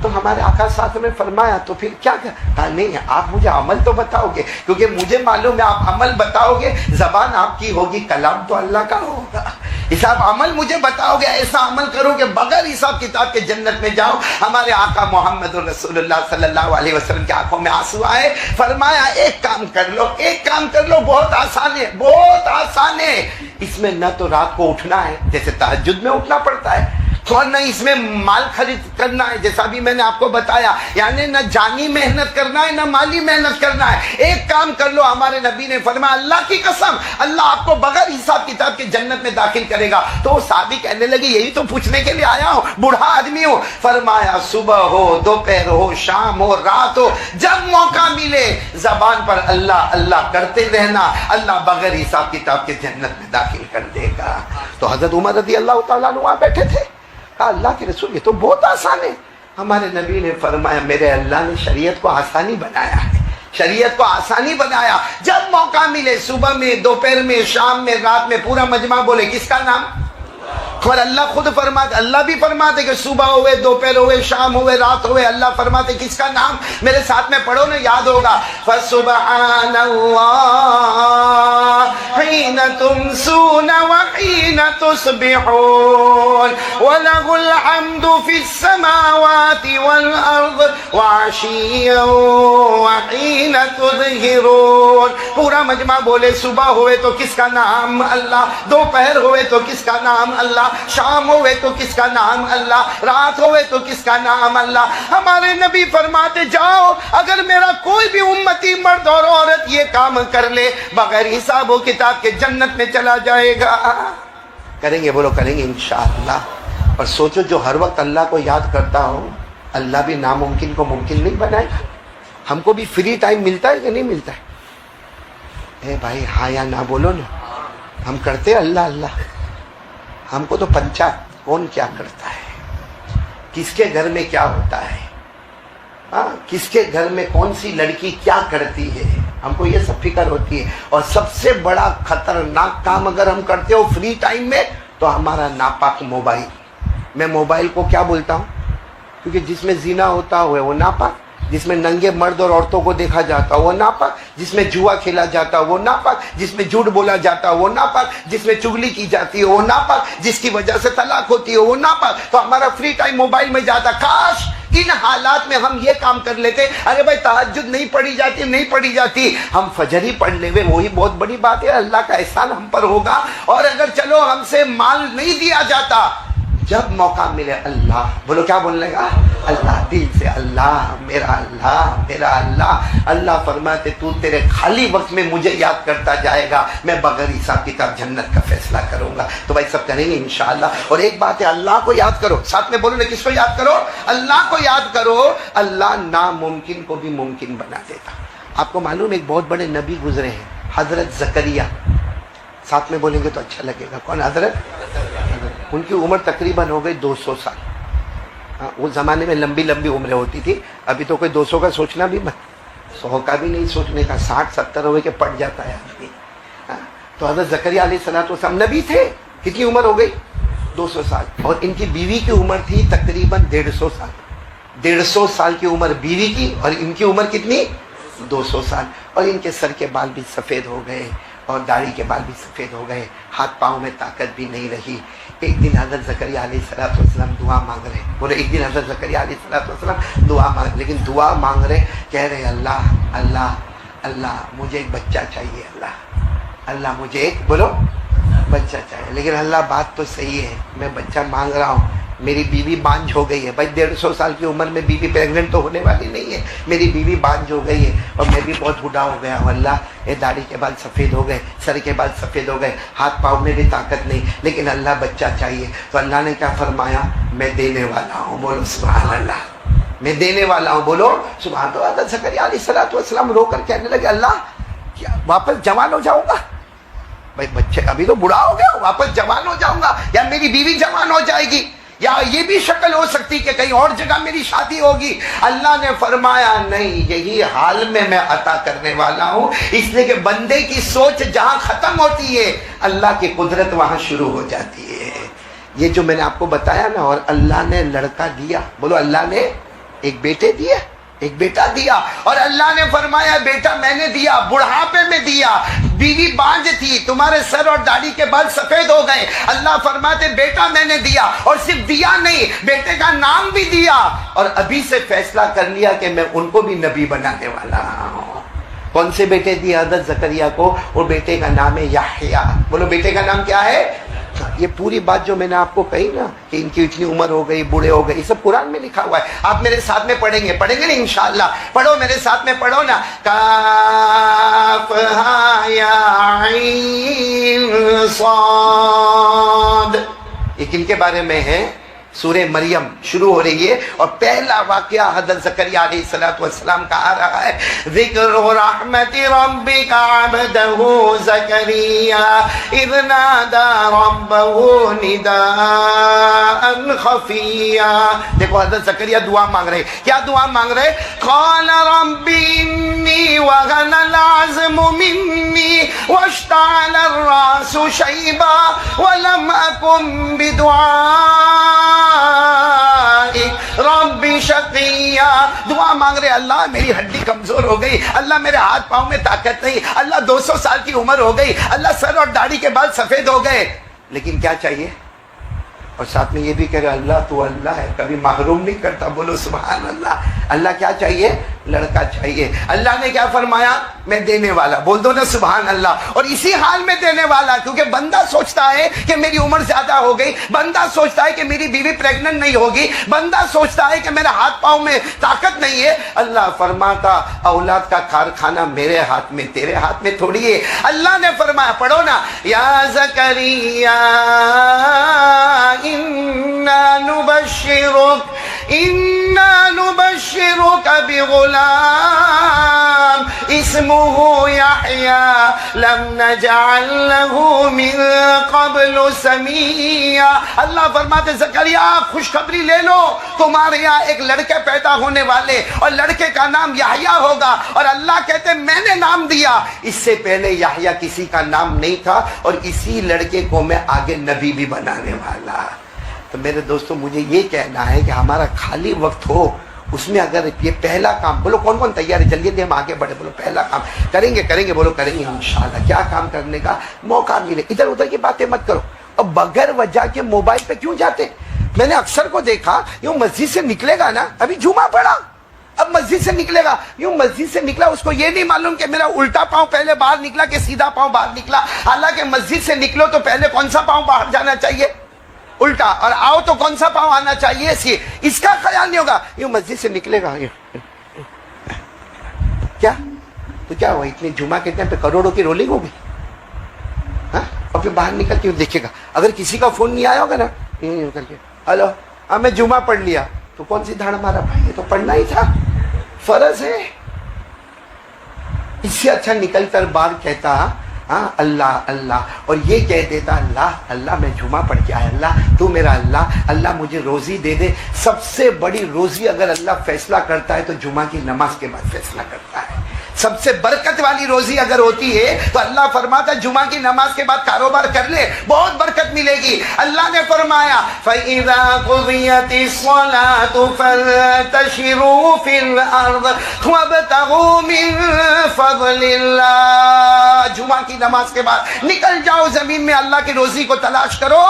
تو ہمارے آقا صاحب نے فرمایا تو پھر کیا کہا؟ نہیں آپ مجھے عمل تو بتاؤ گے، کیونکہ مجھے معلوم ہے آپ عمل بتاؤ گے، زبان آپ کی ہوگی، کلام تو اللہ کا ہوگا۔ حساب عمل مجھے بتاؤ گے، ایسا عمل کرو کہ بغیر حساب کتاب کے جنت میں جاؤ۔ ہمارے آقا محمد رسول اللہ صلی اللہ علیہ وسلم کی آنکھوں میں آنسو آئے، فرمایا ایک کام کر لو، ایک کام کر لو، بہت آسان ہے، بہت آسان ہے، اس میں نہ تو رات کو اٹھنا ہے جیسے تہجد میں اٹھنا پڑتا ہے، اور نہ اس میں مال خرید کرنا ہے جیسا بھی میں نے آپ کو بتایا، یعنی نہ جانی محنت کرنا ہے نہ مالی محنت کرنا ہے، ایک کام کر لو۔ ہمارے نبی نے فرمایا اللہ کی قسم اللہ آپ کو بغیر حساب کتاب کے جنت میں داخل کرے گا۔ تو وہ صحابی کہنے لگے یہی تو پوچھنے کے لیے آیا ہوں، بوڑھا آدمی ہوں۔ فرمایا صبح ہو، دوپہر ہو، شام ہو، رات ہو، جب موقع ملے زبان پر اللہ اللہ کرتے رہنا، اللہ بغیر حساب کتاب کے جنت میں داخل کر دے گا۔ تو حضرت عمر رضی اللہ تعالیٰ عنہ وہاں بیٹھے تھے، کہا اللہ کے رسول یہ تو بہت آسان ہے۔ ہمارے نبی نے فرمایا میرے اللہ نے شریعت کو آسانی بنایا ہے، شریعت کو آسانی بنایا، جب موقع ملے صبح میں، دوپہر میں، شام میں، رات میں، پورا مجمع بولے کس کا نام؟ اور اللہ خود فرماتے، اللہ بھی فرماتے کہ صبح ہوئے، دوپہر ہوئے، شام ہوئے، رات ہوئے، اللہ فرماتے کس کا نام؟ میرے ساتھ میں پڑھو نا، یاد ہوگا، فسبحان اللہ حین تمسون وحین تصبحون وَلَهُ الْحَمْدُ فِي السَّمَاوَاتِ وَالْأَرْضِ وَعَشِيًّا وَحِينَ تُظْهِرُونَ۔ پورا مجمع بولے صبح ہوئے تو کس کا نام؟ اللہ۔ دوپہر ہوئے تو کس کا نام؟ اللہ۔ شام ہوئے تو کس کا نام؟ اللہ۔ رات ہوئے تو کس کا نام؟ اللہ۔ ہمارے نبی فرماتے جاؤ اگر میرا کوئی بھی امتی مرد اور عورت یہ کام کر لے بغیر حساب و کتاب کے جنت میں چلا جائے گا۔ کریں گے؟ بولو کریں گے انشاءاللہ۔ اور سوچو جو ہر وقت اللہ کو یاد کرتا ہو اللہ بھی ناممکن کو ممکن نہیں بنائے گا۔ ہم کو بھی فری ٹائم ملتا ہے کہ نہیں ملتا ہے؟ اے بھائی ہاں یا نہ بولو نا، ہم کرتے اللہ اللہ، ہم کو تو پنچایت کون کیا کرتا ہے، کس کے گھر میں کیا ہوتا ہے، کس کے گھر میں کون سی لڑکی کیا کرتی ہے، ہم کو یہ سب فکر ہوتی ہے۔ اور سب سے بڑا خطرناک کام اگر ہم کرتے ہو فری ٹائم میں تو ہمارا ناپاک موبائل۔ میں موبائل کو کیا بولتا ہوں؟ کیونکہ جس میں زنا ہوتا ہے وہ ناپاک، جس میں ننگے مرد اور عورتوں کو دیکھا جاتا وہ ناپاک، جس میں جوا کھیلا جاتا وہ ناپاک، جس میں جھوٹ بولا جاتا وہ ناپاک، جس میں چغلی کی جاتی ہے وہ ناپاک، جس کی وجہ سے طلاق ہوتی ہے وہ ناپاک۔ تو ہمارا فری ٹائم موبائل میں جاتا۔ کاش ان حالات میں ہم یہ کام کر لیتے، ارے بھائی تہجد نہیں پڑھی جاتی، نہیں پڑھی جاتی، ہم فجر ہی پڑھ لے، وہی بہت بڑی بات ہے، اللہ کا احسان ہم پر ہوگا۔ اور اگر چلو ہم سے مال نہیں دیا جاتا، جب موقع ملے اللہ، بولو کیا بولنے گا؟ اللہ، دل سے اللہ، میرا اللہ، میرا اللہ۔ اللہ فرماتے تو تیرے خالی وقت میں مجھے یاد کرتا جائے گا، میں بغیر حساب کتاب جنت کا فیصلہ کروں گا۔ تو بھائی سب کریں گے انشاءاللہ۔ اور ایک بات ہے، اللہ کو یاد کرو، ساتھ میں بولو نا کس کو یاد کرو؟ اللہ کو یاد کرو۔ اللہ ناممکن کو بھی ممکن بنا دیتا۔ آپ کو معلوم ایک بہت بڑے نبی گزرے ہیں، حضرت زکریا، ساتھ میں بولیں گے تو اچھا لگے گا۔ کون؟ حضرت، ان کی عمر تقریباً ہو گئی 200 سال۔ اس زمانے میں لمبی لمبی عمریں ہوتی تھی، ابھی تو کوئی 200 کا سوچنا بھی مت، 100 کا بھی نہیں سوچنے کا، 60-70 ہوئے کہ پٹ جاتا ہے آدمی۔ تو حضرت زکریا علیہ السلام نبی تھے، کتنی عمر ہو گئی؟ 200 سال۔ اور ان کی بیوی کی عمر تھی تقریباً 150 سال۔ 150 سال کی عمر بیوی کی، اور ان کی عمر کتنی؟ 200 سال۔ اور ان کے سر کے بال بھی سفید ہو گئے اور داڑھی کے بال بھی سفید ہو گئے، ہاتھ پاؤں میں طاقت بھی نہیں رہی۔ ایک دن حضرت زکریا علیہ السلام دعا مانگ رہے، بولے ایک دن حضرت زکریا علیہ السلام دعا مانگ، لیکن دعا مانگ رہے، کہہ رہے اللہ اللہ اللہ مجھے ایک بچہ چاہیے، اللہ اللہ مجھے ایک، بولو، بچہ چاہیے۔ لیکن اللہ بات تو صحیح ہے، میں بچہ مانگ رہا ہوں، میری بیوی بانجھ ہو گئی ہے۔ بھائی 150 سال کی عمر میں بیوی پریگننٹ تو ہونے والی نہیں ہے، میری بیوی بانجھ ہو گئی ہے اور میں بھی بہت بوڑھا ہو گیا ہوں، اللہ یہ داڑھی کے بال سفید ہو گئے، سر کے بال سفید ہو گئے، ہاتھ پاؤں میں بھی طاقت نہیں، لیکن اللہ بچہ چاہیے۔ تو اللہ نے کیا فرمایا؟ میں دینے والا ہوں، بولو سبحان اللہ، میں دینے والا ہوں، بولو سبحان اللہ۔ حضرت زکریا علیہ السلام رو کر کہنے لگے اللہ کیا واپس جوان ہو جاؤں گا؟ بھائی بچے ابھی تو بوڑھا ہو گیا، واپس جوان ہو جاؤں گا، یا میری بیوی جوان ہو جائے گی، یا یہ بھی شکل ہو سکتی کہ کہیں اور جگہ میری شادی ہوگی۔ اللہ نے فرمایا نہیں، یہی حال میں عطا کرنے والا ہوں، اس لیے کہ بندے کی سوچ جہاں ختم ہوتی ہے اللہ کی قدرت وہاں شروع ہو جاتی ہے۔ یہ جو میں نے آپ کو بتایا نا، اور اللہ نے لڑکا دیا، بولو اللہ نے ایک بیٹے دیے، ایک بیٹا دیا، اور اللہ نے فرمایا بیٹا میں نے دیا، بڑھاپے میں دیا، بیوی بانجھ تھی، تمہارے سر اور داڑھی کے بال سفید ہو گئے، اللہ فرماتے بیٹا میں نے دیا، اور صرف دیا نہیں، بیٹے کا نام بھی دیا، اور ابھی سے فیصلہ کر لیا کہ میں ان کو بھی نبی بنانے والا ہوں۔ کون سے بیٹے دیا حضرت زکریا کو؟ اور بیٹے کا نام ہے یحییٰ۔ بولو بیٹے کا نام کیا ہے؟ یہ پوری بات جو میں نے آپ کو کہی نا کہ ان کی اتنی عمر ہو گئی، بوڑھے ہو گئے، یہ سب قرآن میں لکھا ہوا ہے۔ آپ میرے ساتھ میں پڑھیں گے نا انشاءاللہ؟ پڑھو میرے ساتھ میں، پڑھو نا، کافہا یا عین صاد۔ یہ کن کے بارے میں ہے؟ سورہ مریم شروع ہو رہی ہے، اور پہلا واقعہ حضرت زکریا علیہ السلام کا آ رہا ہے۔ ذکر رحمت ربک عبدہ زکریا اذ نادى ربہ نداء خفیا۔ دیکھو حضرت زکریا دعا مانگ رہے، کیا دعا مانگ رہے؟ قال رب انی وهن العظم منی واشتعل الراس شیبا ولم اکن رب شقیہ۔ دعا مانگ رہے، اللہ میری ہڈی کمزور ہو گئی، اللہ میرے ہاتھ پاؤں میں طاقت نہیں، اللہ 200 سال کی عمر ہو گئی، اللہ سر اور داڑھی کے بال سفید ہو گئے، لیکن کیا چاہیے؟ اور ساتھ میں یہ بھی کہہ رہے اللہ تو اللہ ہے، کبھی محروم نہیں کرتا، بولو سبحان اللہ۔ اللہ کیا چاہیے؟ لڑکا چاہیے۔ اللہ نے کیا فرمایا؟ میں دینے والا، بول دو نا سبحان اللہ۔ اور اسی حال میں دینے والا، کیونکہ بندہ سوچتا ہے کہ میری عمر زیادہ ہو گئی، بندہ سوچتا ہے کہ میری بیوی پریگننٹ نہیں ہوگی، بندہ سوچتا ہے کہ میرے ہاتھ پاؤں میں طاقت نہیں ہے۔ اللہ فرماتا اولاد کا کارخانہ میرے ہاتھ میں، تیرے ہاتھ میں تھوڑی ہے۔ اللہ نے فرمایا، پڑھو نا، یا زکریا انا نبشرک بغلام اسمه یحییٰ لم نجعل له من قبل سمیہ۔ اللہ فرماتے زکریا خوشخبری لے لو، تمہارے یہاں ایک لڑکے پیدا ہونے والے، اور لڑکے کا نام یحییٰ ہوگا، اور اللہ کہتے میں نے نام دیا، اس سے پہلے یحییٰ کسی کا نام نہیں تھا، اور اسی لڑکے کو میں آگے نبی بھی بنانے والا۔ تو میرے دوستو مجھے یہ کہنا ہے کہ ہمارا خالی وقت ہو، اس میں اگر یہ پہلا کام، بولو کون کون تیار ہے؟ جلدی ہم آگے بڑھے، بولو پہلا کام کریں گے، بولو کریں گے انشاءاللہ۔ کیا کام کرنے کا موقع ملے، ادھر ادھر کی باتیں مت کرو، اور بغیر وجہ کے موبائل پہ کیوں جاتے؟ میں نے اکثر کو دیکھا، یوں مسجد سے نکلے گا نا، ابھی جمعہ پڑا، اب مسجد سے نکلے گا، یوں مسجد سے نکلا، اس کو یہ نہیں معلوم کہ میرا الٹا پاؤں پہلے باہر نکلا کہ سیدھا پاؤں باہر نکلا، حالانکہ مسجد سے نکلو تو پہلے کون سا پاؤں باہر جانا چاہیے؟ الٹا، اور آؤ تو کون سا پاؤں آنا چاہیے؟ اس کا خیال نہیں ہوگا، یوں مسجد سے نکلے گا، کیا تو کیا ہوا؟ اتنے جمعہ کے ٹائم پہ کروڑوں کی رولنگ ہوگی، اور پھر باہر نکل کے دیکھے گا، اگر کسی کا فون نہیں آیا ہوگا نا، کر کے ہلو ہاں میں جمعہ پڑھ لیا، تو کون سی دھاڑ مارا بھائی، یہ تو پڑھنا ہی تھا، فرض ہے۔ اس سے اچھا نکل کر باہر کہتا ہاں اللہ اللہ، اور یہ کہہ دیتا اللہ اللہ میں جمعہ پڑھ کے آیا، اللہ تو میرا اللہ، اللہ مجھے روزی دے دے۔ سب سے بڑی روزی اگر اللہ فیصلہ کرتا ہے تو جمعہ کی نماز کے بعد فیصلہ کرتا ہے۔ سب سے برکت والی روزی اگر ہوتی ہے تو اللہ فرماتا ہے جمعہ کی نماز کے بعد کاروبار کر لے، بہت برکت ملے گی۔ اللہ نے فرمایا فَإِذَا قُضِيَتِ الصَّلَاةُ فَانتَشِرُوا فِي الْأَرْضِ وَابْتَغُوا مِن فَضْلِ اللَّهِ۔ جمعہ کی نماز کے بعد نکل جاؤ زمین میں، اللہ کی روزی کو تلاش کرو۔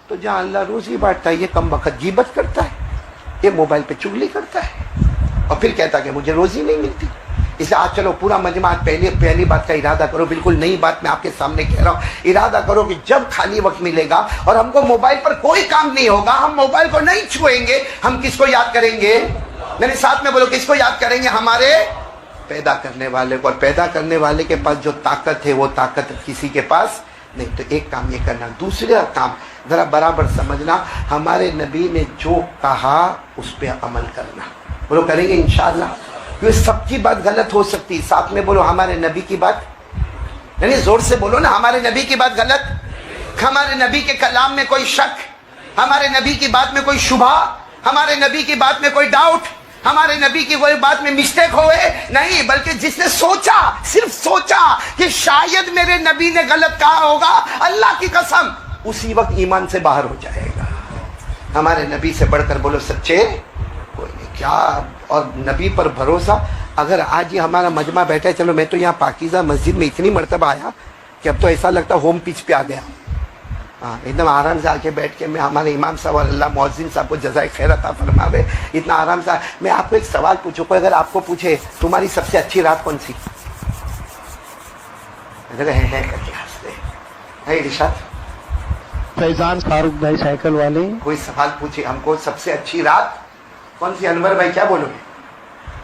تو جہاں اللہ روزی بانٹتا ہے یہ کم وقت غیبت کرتا ہے، یہ موبائل پہ چغلی کرتا ہے، اور پھر کہتا کہ مجھے روزی نہیں ملتی۔ اسے آج چلو پورا مجمع پہلی بات کا ارادہ کرو، بالکل نئی بات میں آپ کے سامنے کہہ رہا ہوں، ارادہ کرو کہ جب خالی وقت ملے گا اور ہم کو موبائل پر کوئی کام نہیں ہوگا، ہم موبائل کو نہیں چھوئیں گے، ہم کس کو یاد کریں گے؟ میرے ساتھ میں بولو، کس کو یاد کریں گے؟ ہمارے پیدا کرنے والے کو۔ اور پیدا کرنے والے کے پاس جو طاقت ہے وہ طاقت کسی کے پاس نہیں۔ تو ایک کام یہ کرنا، دوسرا کام ذرا برابر سمجھنا، ہمارے نبی نے جو کہا اس پہ عمل کرنا۔ بولو کریں گے انشاءاللہ۔ یہ سب کی بات غلط ہو سکتی، ساتھ میں بولو ہمارے نبی کی بات، یعنی زور سے بولو نا، ہمارے نبی کی بات غلط، ہمارے نبی کے کلام میں کوئی شک، ہمارے نبی کی بات میں کوئی شبہ، ہمارے نبی کی بات میں کوئی ڈاؤٹ، ہمارے نبی کی کوئی بات میں مسٹیک ہوئے نہیں، بلکہ جس نے سوچا، صرف سوچا کہ شاید میرے نبی نے غلط کہا ہوگا، اللہ کی قسم اسی وقت ایمان سے باہر ہو جائے گا۔ ہمارے نبی سے بڑھ کر بولو سچے کوئی نہیں۔ کیا
اور نبی پر بھروسہ. اگر آج یہ ہمارا مجمع بیٹھا ہے, چلو میں تو یہاں پاکیزہ مسجد میں اتنی مرتبہ آیا کہ اب تو ایسا لگتا ہوم پچ پہ آ گیا. ہاں, ایک دم آرام سے آ کے بیٹھ کے میں ہمارے امام صاحب اور اللہ مؤذن صاحب کو جزائے خیر عطا فرماوے, اتنا آرام سے. میں آپ کو ایک سوال پوچھوں, کوئی اگر آپ کو پوچھے تمہاری سب سے اچھی رات کون سی, ارشاد
فیضان فاروق بھائی سائیکل والے,
کوئی سوال پوچھے ہم کو سب سے اچھی رات کون سی, انور بھائی کیا بولو گے؟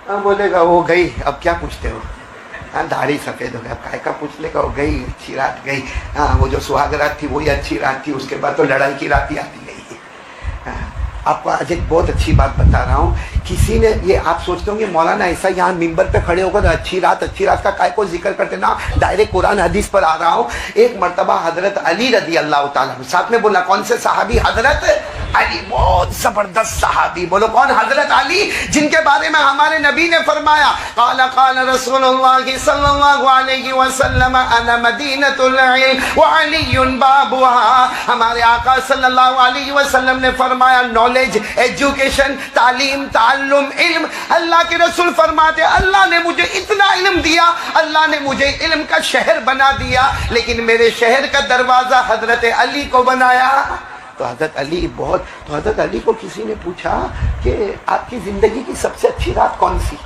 ہاں بولے گا وہ گئی. اب کیا پوچھتے ہو, ہاں داڑھی سفید ہو گیا, اب کائے کا پوچھ لے گا, وہ گئی اچھی رات گئی. ہاں وہ جو سہاگ رات تھی وہی اچھی رات تھی, اس کے بعد تو لڑائی کی رات ہی آتی گئی. آپ کو آج ایک بہت اچھی بات بتا رہا ہوں. کسی نے یہ آپ سوچتے ہوں گے مولانا ایسا یہاں ممبر پہ کھڑے ہو کر اچھی رات کا کائے کو ذکر کرتے نا, ڈائریکٹ قرآن حدیث پر آ رہا ہوں. ایک مرتبہ حضرت علی رضی اللہ تعالیٰ, ساتھ میں بولا کون سے صحابی, حضرت علی, بہت زبردست صحابی. بولو کون, حضرت علی, جن کے بارے میں ہمارے نبی نے فرمایا قال قال رسول اللہ صلی اللہ علیہ وسلم انا مدینۃ العلم وعلی بابها. ہمارے آقا صلی اللہ علیہ وسلم نے فرمایا نالج, ایجوکیشن, تعلیم, تعلم, علم. اللہ کے رسول فرماتے اللہ نے مجھے اتنا علم دیا, اللہ نے مجھے علم کا شہر بنا دیا, لیکن میرے شہر کا دروازہ حضرت علی کو بنایا. تو حضرت علی بہت. تو حضرت علی کو کسی نے پوچھا کہ آپ کی زندگی کی سب سے اچھی رات کون سی,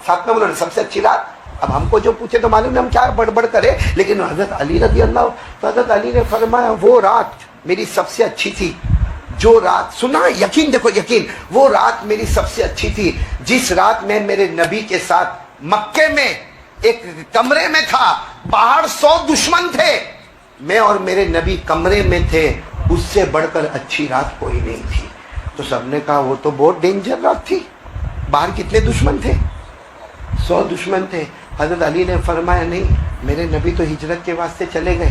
ساتھ میں بولو سب سے اچھی رات. اب ہم کو جو پوچھے تو معلوم ہے ہم کیا بڑبڑ کرے, لیکن حضرت علی رضی اللہ, تو حضرت علی نے فرمایا وہ رات میری سب سے اچھی تھی جو رات, سنا یقین, دیکھو یقین, وہ رات میری سب سے اچھی تھی جس رات میں میرے نبی کے ساتھ مکے میں ایک کمرے میں تھا, باہر 100 دشمن تھے, میں اور میرے نبی کمرے میں تھے. اس سے بڑھ کر اچھی رات کوئی نہیں تھی. تو سب نے کہا وہ تو بہت ڈینجر رات تھی, باہر کتنے دشمن تھے, 100 دشمن تھے. حضرت علی نے فرمایا نہیں, میرے نبی تو ہجرت کے واسطے چلے گئے,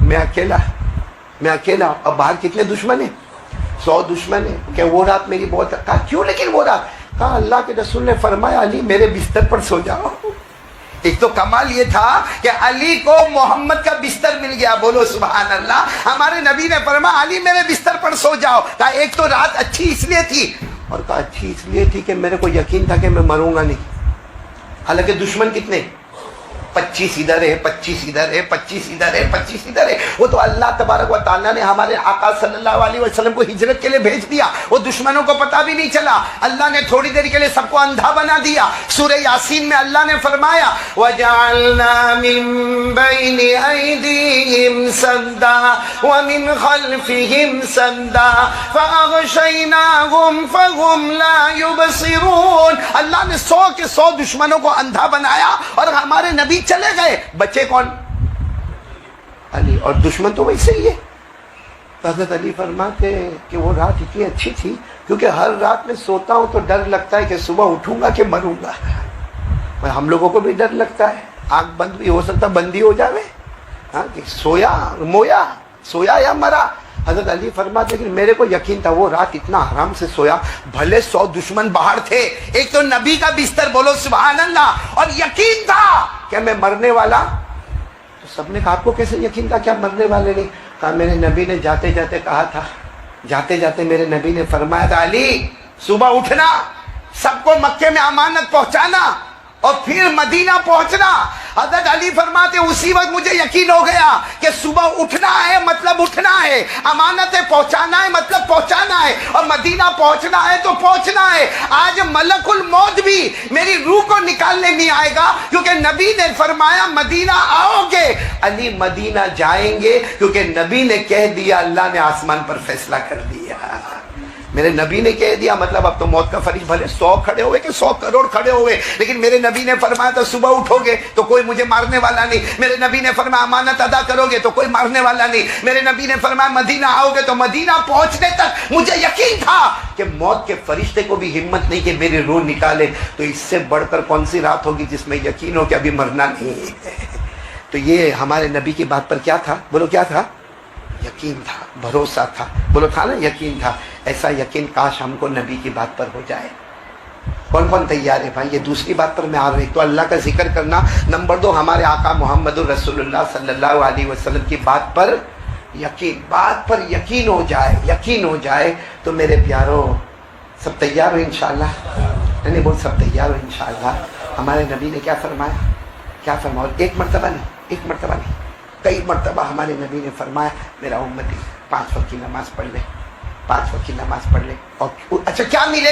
میں اکیلا, اب باہر کتنے دشمن ہیں, 100 دشمن ہیں. کہ وہ رات میری بہت. کہا کیوں لیکن وہ رات, کہا اللہ کے رسول نے فرمایا علی میرے بستر پر سو جاؤ. ایک تو کمال یہ تھا کہ علی کو محمد کا بستر مل گیا, بولو سبحان اللہ. ہمارے نبی نے فرمایا علی میرے بستر پر سو جاؤ. کہا ایک تو رات اچھی اس لیے تھی, اور کہا اچھی اس لیے تھی کہ میرے کو یقین تھا کہ میں مروں گا نہیں. حالانکہ دشمن کتنے, 25 ادھر ہے, 25 ادھر ہے, 25 ادھر ہے, 25 ادھر ہے. وہ تو اللہ تبارک و تعالیٰ نے ہمارے آقا صلی اللہ علیہ وسلم کو ہجرت کے لیے بھیج دیا, وہ دشمنوں کو پتہ بھی نہیں چلا. اللہ نے تھوڑی دیر کے لیے سب کو اندھا بنا دیا. سورہ یاسین میں اللہ نے فرمایا وَجَعَلْنَا مِن بَيْنِ أَيْدِيهِمْ سَدًّا وَمِنْ خَلْفِهِمْ سَدًّا فَأَغْشَيْنَاهُمْ فَهُمْ لَا يُبْصِرُونَ. اللہ نے 100 کے 100 دشمنوں کو اندھا بنایا اور ہمارے نبی چلے گئے, بچے کون, علی. اور دشمن تو ویسے ہی ہے. تو حضرت علی فرماتے کہ وہ رات اتنی اچھی تھی کیونکہ ہر رات میں سوتا ہوں تو ڈر لگتا ہے کہ صبح اٹھوں گا کہ مروں گا. ہم لوگوں کو بھی ڈر لگتا ہے, آنکھ بند بھی ہو سکتا بندی ہو جاوے, ہاں کہ سویا یا مرا. حضرت علی فرماتے کہ میرے کو یقین تھا وہ رات اتنا آرام سے سویا, بھلے 100 دشمن باہر تھے, ایک تو نبی کا بستر, بولو سبحان اللہ, اور یقین تھا کہ میں مرنے والا. تو سب نے کہا آپ کو کیسے یقین تھا کیا مرنے والے نہیں. کہا میرے نبی نے جاتے جاتے کہا تھا, جاتے جاتے میرے نبی نے فرمایا تھا علی صبح اٹھنا, سب کو مکے میں امانت پہنچانا اور پھر مدینہ پہنچنا. حضرت علی فرماتے اسی وقت مجھے یقین ہو گیا کہ صبح اٹھنا ہے مطلب اٹھنا ہے, امانتیں پہنچانا ہے مطلب پہنچانا ہے, اور مدینہ پہنچنا ہے تو پہنچنا ہے. آج ملک الموت بھی میری روح کو نکالنے نہیں آئے گا کیونکہ نبی نے فرمایا مدینہ آؤ گے. علی مدینہ جائیں گے کیونکہ نبی نے کہہ دیا, اللہ نے آسمان پر فیصلہ کر دیا. میرے نبی نے کہہ دیا مطلب اب تو موت کا فرش, بھلے 100 کھڑے ہوئے کہ 100 کروڑ کھڑے ہوئے, لیکن میرے نبی نے فرمایا تھا صبح اٹھو گے تو کوئی مجھے مارنے والا نہیں. میرے نبی نے فرمایا امانت ادا کرو گے تو کوئی مارنے والا نہیں. میرے نبی نے فرمایا مدینہ آؤ گے تو مدینہ پہنچنے تک مجھے یقین تھا کہ موت کے فرشتے کو بھی ہمت نہیں کہ میری روح نکالے. تو اس سے بڑھ کر کون سی رات ہوگی جس میں یقین ہو کہ ابھی مرنا نہیں ہے. تو یہ ہمارے نبی کی بات پر کیا تھا, بولو کیا تھا, یقین تھا, بھروسہ تھا, بولو تھا نا یقین تھا. ایسا یقین کاش ہم کو نبی کی بات پر ہو جائے. کون کون تیار ہے بھائی؟ یہ دوسری بات پر میں آ رہا ہوں. ایک تو اللہ کا ذکر کرنا, نمبر 2 ہمارے آقا محمد الرسول اللہ صلی اللہ علیہ وسلم کی بات پر یقین. بات پر یقین ہو جائے, یقین ہو جائے. تو میرے پیاروں سب تیار ہو انشاءاللہ؟ میں نے بول سب تیار ہو انشاءاللہ. ہمارے نبی نے کیا فرمایا, کیا فرمایا؟ ایک مرتبہ نہیں, کئی مرتبہ ہمارے نبی نے فرمایا میرا امتی 5 وقت کی نماز پڑھ لے, 5 وقت کی نماز پڑھ لے. اور اچھا کیا ملے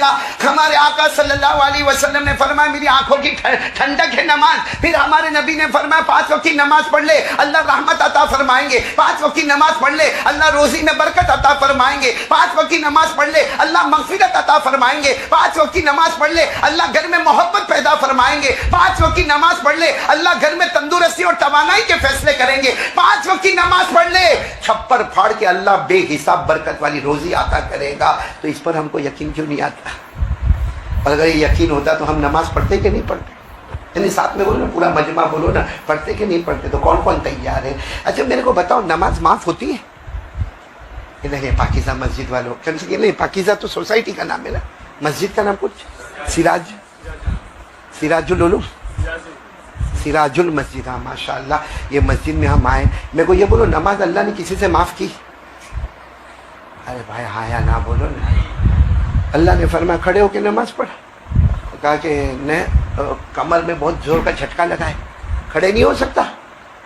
گا؟ ہمارے آقا صلی اللہ علیہ وسلم نے فرمایا میری آنکھوں کی ٹھنڈک ہے نماز. پھر ہمارے نبی نے فرمایا 5 وقت کی نماز پڑھ لے اللہ رحمت عطا فرمائیں گے, 5 وقت کی نماز پڑھ لے اللہ روزی میں برکت عطا فرمائیں گے, 5 وقت کی نماز پڑھ لے اللہ مغفرت عطا فرمائیں گے, 5 وقت کی نماز پڑھ لے اللہ گھر میں محبت پیدا فرمائیں گے, 5 وقت کی نماز پڑھ لے اللہ گھر میں تندرستی اور توانائی کے فیصلے کریں گے, 5 وقت کی نماز پڑھ لے چھپر پھاڑ کے اللہ بے حساب برکت والی روزی عطا کرے گا. تو اس پر ہم کو یقین کیوں نہیں آتا؟ اور اگر یہ یقین ہوتا تو ہم نماز پڑھتے کہ نہیں پڑھتے؟ یعنی ساتھ میں بولو نا, پورا مجمع بولو نا, پڑھتے کہ نہیں پڑھتے؟ تو کون تیار ہے؟ اچھا میرے کو بتاؤ نماز معاف ہوتی ہے؟ نہیں پاکیزہ مسجد والوں نہیں, پاکیزہ تو سوسائٹی کا نام ہے نا, مسجد کا نام کچھ سراج العلوم, سراج المسجد. ہاں ماشاء اللہ, یہ مسجد میں ہم آئے. میرے کو یہ بولو نماز اللہ نے کسی سے معاف کی؟ ارے بھائی ہاں یا نہ بولو نا. اللہ نے فرمایا کھڑے ہو کے نماز پڑھ, کہا کہ کمر میں بہت زور کا جھٹکا لگا ہے, کھڑے نہیں ہو سکتا.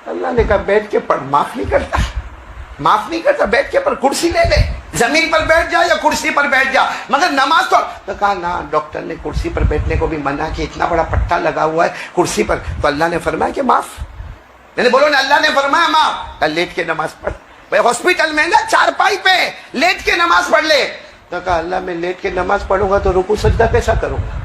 اللہ نے کہا بیٹھ کے پڑھ, معاف نہیں کرتا, بیٹھ کے پڑھ, کرسی لے لے, زمین پر بیٹھ جا یا کرسی پر بیٹھ جا, مگر نماز تو کہا نا ڈاکٹر نے کرسی پر بیٹھنے کو بھی منع کہ اتنا بڑا پٹا لگا ہوا ہے کرسی پر. تو اللہ نے فرمایا کہ معاف. میں نے بولو نا اللہ نے فرمایا معاف. لیٹ کے نماز پڑھ, ہاسپٹل میں نا چارپائی پہ لیٹ کے نماز پڑھ لے. تو کہا اللہ میں لیٹ کے نماز پڑھوں گا تو رکوع سجدہ کیسا کروں گا؟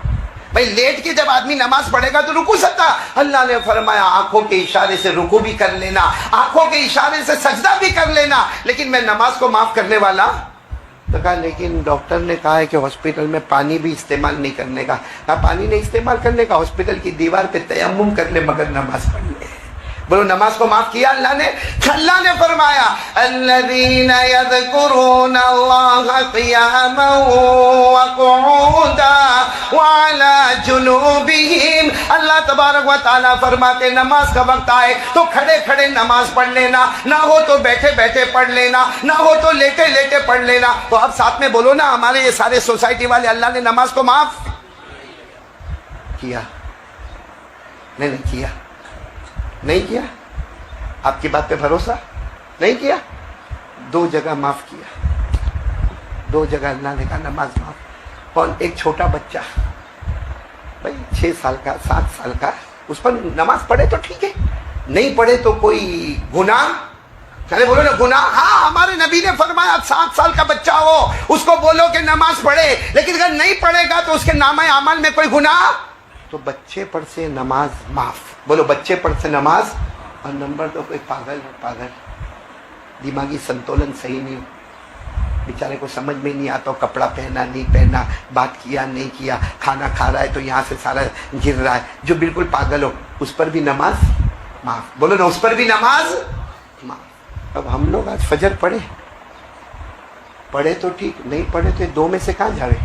بھائی لیٹ کے جب آدمی نماز پڑھے گا تو رکوع سجدہ. اللہ نے فرمایا آنکھوں کے اشارے سے رکوع بھی کر لینا, آنکھوں کے اشارے سے سجدہ بھی کر لینا, لیکن میں نماز کو معاف کرنے والا. تو کہا لیکن ڈاکٹر نے کہا ہے کہ ہاسپٹل میں پانی بھی استعمال نہیں کرنے کا. کہا پانی نہیں استعمال کرنے کا, ہاسپٹل کی دیوار پہ تیمم کر لے مگر نماز پڑھ لے. بولو نماز کو معاف کیا اللہ نے. اللہ نے فرمایا الذین یذکرون اللہ قیاما وقعودا وعلی جنوبہم. اللہ تبارک و تعالیٰ فرماتے نماز کا وقت آئے تو کھڑے کھڑے نماز پڑھ لینا, نہ ہو تو بیٹھے بیٹھے پڑھ لینا, نہ ہو تو لیٹے لیٹے پڑھ لینا. تو اب ساتھ میں بولو نا ہمارے یہ سارے سوسائٹی والے اللہ نے نماز کو معاف کیا؟ نہیں کیا. آپ کی بات پہ بھروسہ نہیں کیا. 2 جگہ معاف کیا, 2 جگہ اللہ نے کہا نماز معاف. کون؟ ایک چھوٹا بچہ بھائی 6 سال کا 7 سال کا, اس پر نماز پڑھے تو ٹھیک ہے, نہیں پڑھے تو کوئی گناہ؟ چلے بولو نا گناہ. ہاں ہمارے نبی نے فرمایا 7 سال کا بچہ ہو اس کو بولو کہ نماز پڑھے, لیکن اگر نہیں پڑھے گا تو اس کے نامہ اعمال میں کوئی گناہ. تو بچے پر سے نماز معاف. بولو بچے پر سے نماز. اور نمبر 2 کوئی پاگل دماغی سنتولن صحیح نہیں, بیچارے کو سمجھ میں نہیں آتا, کپڑا پہنا نہیں پہنا, بات کیا نہیں کیا, کھانا کھا رہا ہے تو یہاں سے سارا گر رہا ہے, جو بالکل پاگل ہو اس پر بھی نماز معاف. بولو نا اس پر بھی نماز معاف. اب ہم لوگ آج فجر پڑھے تو ٹھیک, نہیں پڑھے تو 2 میں سے کہاں جا رہے؟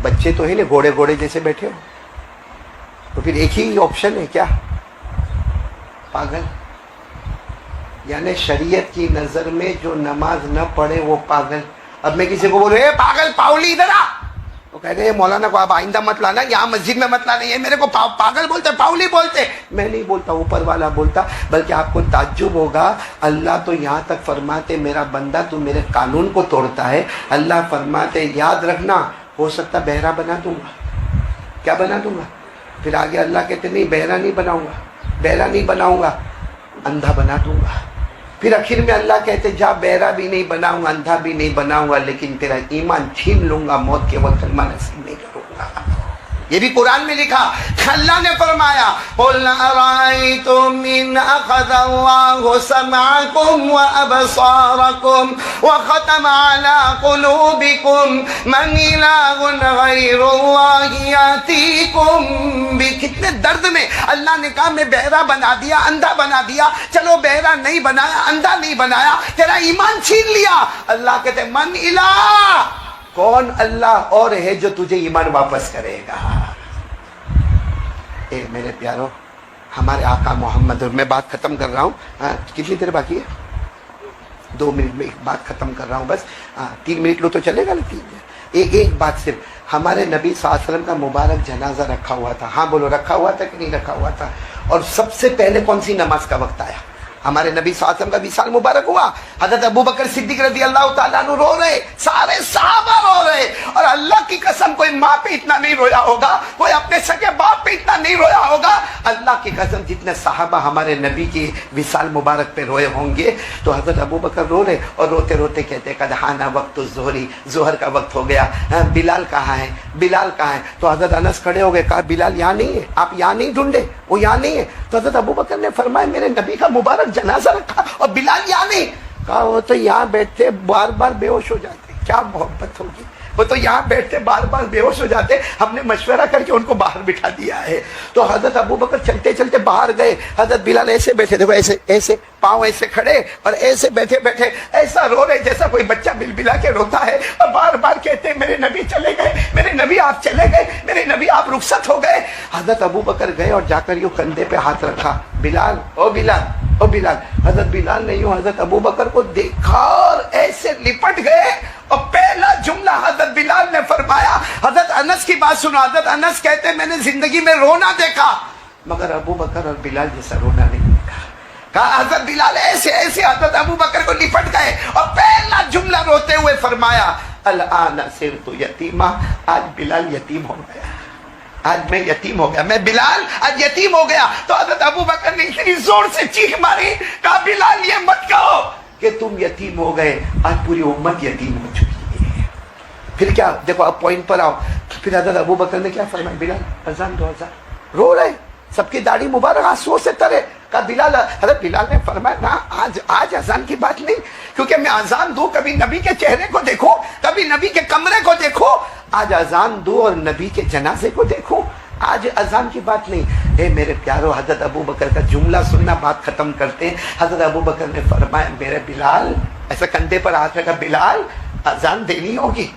بچے تو ہے نا گھوڑے جیسے بیٹھے ہو, تو پھر ایک ہی آپشن ہے کیا؟ پاگل. یعنی شریعت کی نظر میں جو نماز نہ پڑھے وہ پاگل. اب میں کسی کو بولوں اے پاگل پاؤلی ادھر آ, تو کہتے ہیں مولانا کو آپ آئندہ مت لانا, یہاں مسجد میں مت لانا, یہ میرے کو پاگل بولتے پاؤلی بولتے. میں نہیں بولتا, اوپر والا بولتا. بلکہ آپ کو تعجب ہوگا, اللہ تو یہاں تک فرماتے میرا بندہ تو میرے قانون کو توڑتا ہے. اللہ فرماتے یاد رکھنا ہو سکتا بہرا بنا دوں گا. کیا بنا دوں گا؟ پھر آگے اللہ کہتے نہیں بہرا نہیں بناؤں گا, اندھا بنا دوں گا. پھر آخر میں اللہ کہتے جا بہرا بھی نہیں بناؤں گا, اندھا بھی نہیں بناؤں گا, لیکن تیرا ایمان چھین لوں گا, موت کے وقت کلمہ نصیب نہیں کروں گا. یہ بھی قرآن میں لکھا. اللہ نے فرمایا قُلْ أَرَأَيْتُمْ إِنْ أَخَذَ اللَّهُ سَمْعَكُمْ وَأَبْصَارَكُمْ وَخَتَمَ عَلَىٰ قُلُوبِكُمْ مَنْ إِلَٰهٌ غَيْرُ اللَّهِ يَأْتِيكُمْ بِهِ. کتنے درد میں اللہ نے کہا میں بہرا بنا دیا, اندھا بنا دیا. چلو بہرا نہیں بنایا, اندھا نہیں بنایا, تیرا ایمان چھین لیا. اللہ کہتے من الہ, کون اللہ اور ہے جو تجھے ایمان واپس کرے گا. اے میرے پیارو, ہمارے آقا محمد, اور میں بات ختم کر رہا ہوں. کتنی دیر باقی ہے؟ 2 منٹ میں ایک بات ختم کر رہا ہوں بس. 3 منٹ لو تو چلے گا نا. 3 ایک بات صرف, ہمارے نبی صلی اللہ علیہ وسلم کا مبارک جنازہ رکھا ہوا تھا, ہاں بولو رکھا ہوا تھا کہ نہیں رکھا ہوا تھا؟ اور سب سے پہلے کون سی نماز کا وقت آیا؟ ہمارے نبی صلی اللہ علیہ وسلم کا وصال مبارک ہوا, حضرت ابو بکر صدیق رضی اللہ تعالیٰ عنہ رو رہے, سارے صحابہ رو رہے, اور اللہ کی قسم کوئی ماں پہ اتنا نہیں رویا ہوگا, کوئی اپنے سگے باپ پہ اتنا نہیں رویا ہوگا, اللہ کی قسم جتنے صحابہ ہمارے نبی کی وصال مبارک پہ روئے ہوں گے. تو حضرت ابو بکر رو رہے اور روتے روتے کہتے قد حان وقت الظہری, ظہر کا وقت ہو گیا, بلال کہاں ہے, بلال کہاں ہے؟ تو حضرت انس کھڑے ہو گئے, کہا بلال یہاں نہیں ہے, آپ یہاں نہیں ڈھونڈے, وہ یہاں نہیں ہے. تو حضرت ابو بکر نے فرمایا میرے نبی کا مبارک جنازہ رکھا اور بلال یہاں نہیں. کہا وہ تو یہاں بیٹھتے بار بار بے ہوش ہو جاتے. کیا محبت ہوگی, وہ تو یہاں بیٹھتے بار بار بے ہوش ہو جاتے, ہم نے مشورہ کر کے ان کو باہر بٹھا دیا ہے. تو حضرت ابو بکر چلتے چلتے باہر گئے, حضرت بلال ایسے بیٹھے, دیکھو ایسے ایسے پاؤں ایسے کھڑے اور ایسے بیٹھے بیٹھے ایسا رو رہے جیسا کوئی بچہ بل بلا کے روتا ہے, اور بار بار کہتے میرے نبی چلے گئے, میرے نبی آپ چلے گئے, میرے نبی آپ رخصت ہو گئے. حضرت ابو بکر گئے اور جا کر یوں کندھے پہ ہاتھ رکھا, بلال او بلال او بلال. حضرت بلال نے یوں حضرت ابو بکر کو دیکھا اور ایسے لپٹ گئے, اور پہلا جملہ حضرت بلال نے فرمایا, حضرت انس کی بات سنو, حضرت انس کہتے میں نے زندگی میں رونا دیکھا مگر ابو بکر اور بلال جیسا رونا نہیں دیکھا. کہا حضرت بلال ایسے ایسے حضرت ابو بکر کو لپٹ گئے, اور پہلا جملہ روتے ہوئے فرمایا الآن صرت یتیما, آج بلال یتیم ہو گیا, آج میں یتیم ہو گیا, میں بلال آج یتیم ہو گیا. تو حضرت ابو بکر نے اتنی زور سے چیخ ماری, کہا بلال یہ مت کہو کہ تم یتیم ہو گئے, آج پوری امت یتیم ہو چکی ہے. پھر کیا, دیکھو اب پوائنٹ پر آؤ. پھر حضرت ابو بکر نے کیا فرمایا, بلال اذان دو, اذان. رو رہے, سب کی داڑھی مبارک آنسوؤں سے ترے. کہا بلال, حضرت بلال نے فرمایا نا آج اذان کی بات نہیں, کیونکہ میں اذان دوں کبھی نبی کے چہرے کو دیکھوں, کبھی نبی کے کمرے کو دیکھوں, آج اذان دوں اور نبی کے جنازے کو دیکھوں, آج اذان کی بات نہیں. اے میرے پیارو, حضرت ابو بکر کا جملہ سننا, بات ختم کرتے ہیں. حضرت ابو بکر نے فرمایا میرے بلال, ایسا کندھے پر ہاتھ رکھا, بلال اذان دینی ہوگی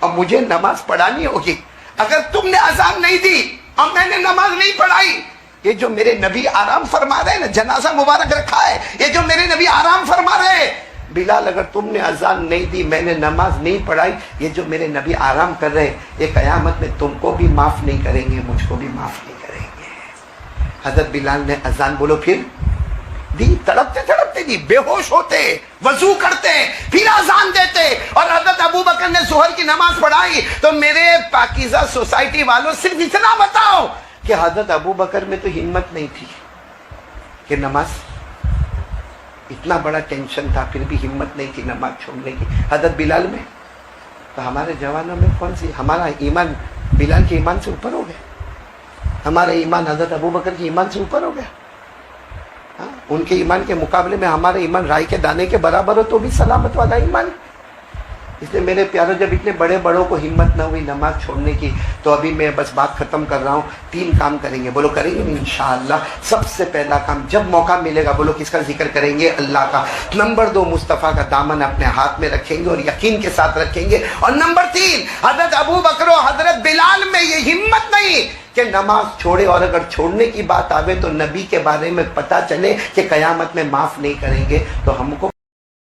اور مجھے نماز پڑھانی ہوگی. اگر تم نے اذان نہیں دی اور میں نے نماز نہیں پڑھائی, یہ جو میرے نبی آرام فرما رہے ہیں نا, جنازہ مبارک رکھا ہے, یہ جو میرے نبی آرام فرما رہے ہیں, بلال اگر تم نے اذان نہیں دی, میں نے نماز نہیں پڑھائی, یہ جو میرے نبی آرام کر رہے ہیں, یہ قیامت میں تم کو بھی معاف نہیں کریں گے, مجھ کو بھی معاف نہیں کریں گے. حضرت بلال نے اذان بولو پھر دی, تڑپتے تڑپتے دی, بے ہوش ہوتے, وضو کرتے, پھر اذان دیتے, اور حضرت ابو بکر نے ظہر کی نماز پڑھائی. تو میرے پاکیزہ سوسائٹی والوں صرف اتنا بتاؤ کہ حضرت ابو بکر میں تو ہمت نہیں تھی کہ نماز, اتنا بڑا ٹینشن تھا پھر بھی ہمت نہیں تھی نماز چھوڑنے کی. حضرت بلال میں تو ہمارے جوانوں میں کون سی, ہمارا ایمان بلال کے ایمان سے اوپر ہو گیا, ہمارا ایمان حضرت ابو بکر کے ایمان سے اوپر ہو گیا. ان کے ایمان کے مقابلے میں ہمارا ایمان رائی کے دانے کے برابر ہو تو بھی سلامت والا ایمان. اس لیے میرے پیاروں, جب اتنے بڑے بڑوں کو ہمت نہ ہوئی نماز چھوڑنے کی, تو ابھی میں بس بات ختم کر رہا ہوں. 3 کام کریں گے, بولو کریں گے انشاءاللہ. سب سے پہلا کام, جب موقع ملے گا بولو کس کا ذکر کریں گے, اللہ کا. نمبر 2, مصطفیٰ کا دامن اپنے ہاتھ میں رکھیں گے اور یقین کے ساتھ رکھیں گے. اور نمبر 3, حضرت ابو بکر و حضرت بلال میں یہ ہمت نہیں کہ نماز چھوڑے, اور اگر چھوڑنے کی بات آوے تو نبی کے بارے میں پتہ چلے کہ قیامت میں معاف نہیں کریں گے, تو ہم کو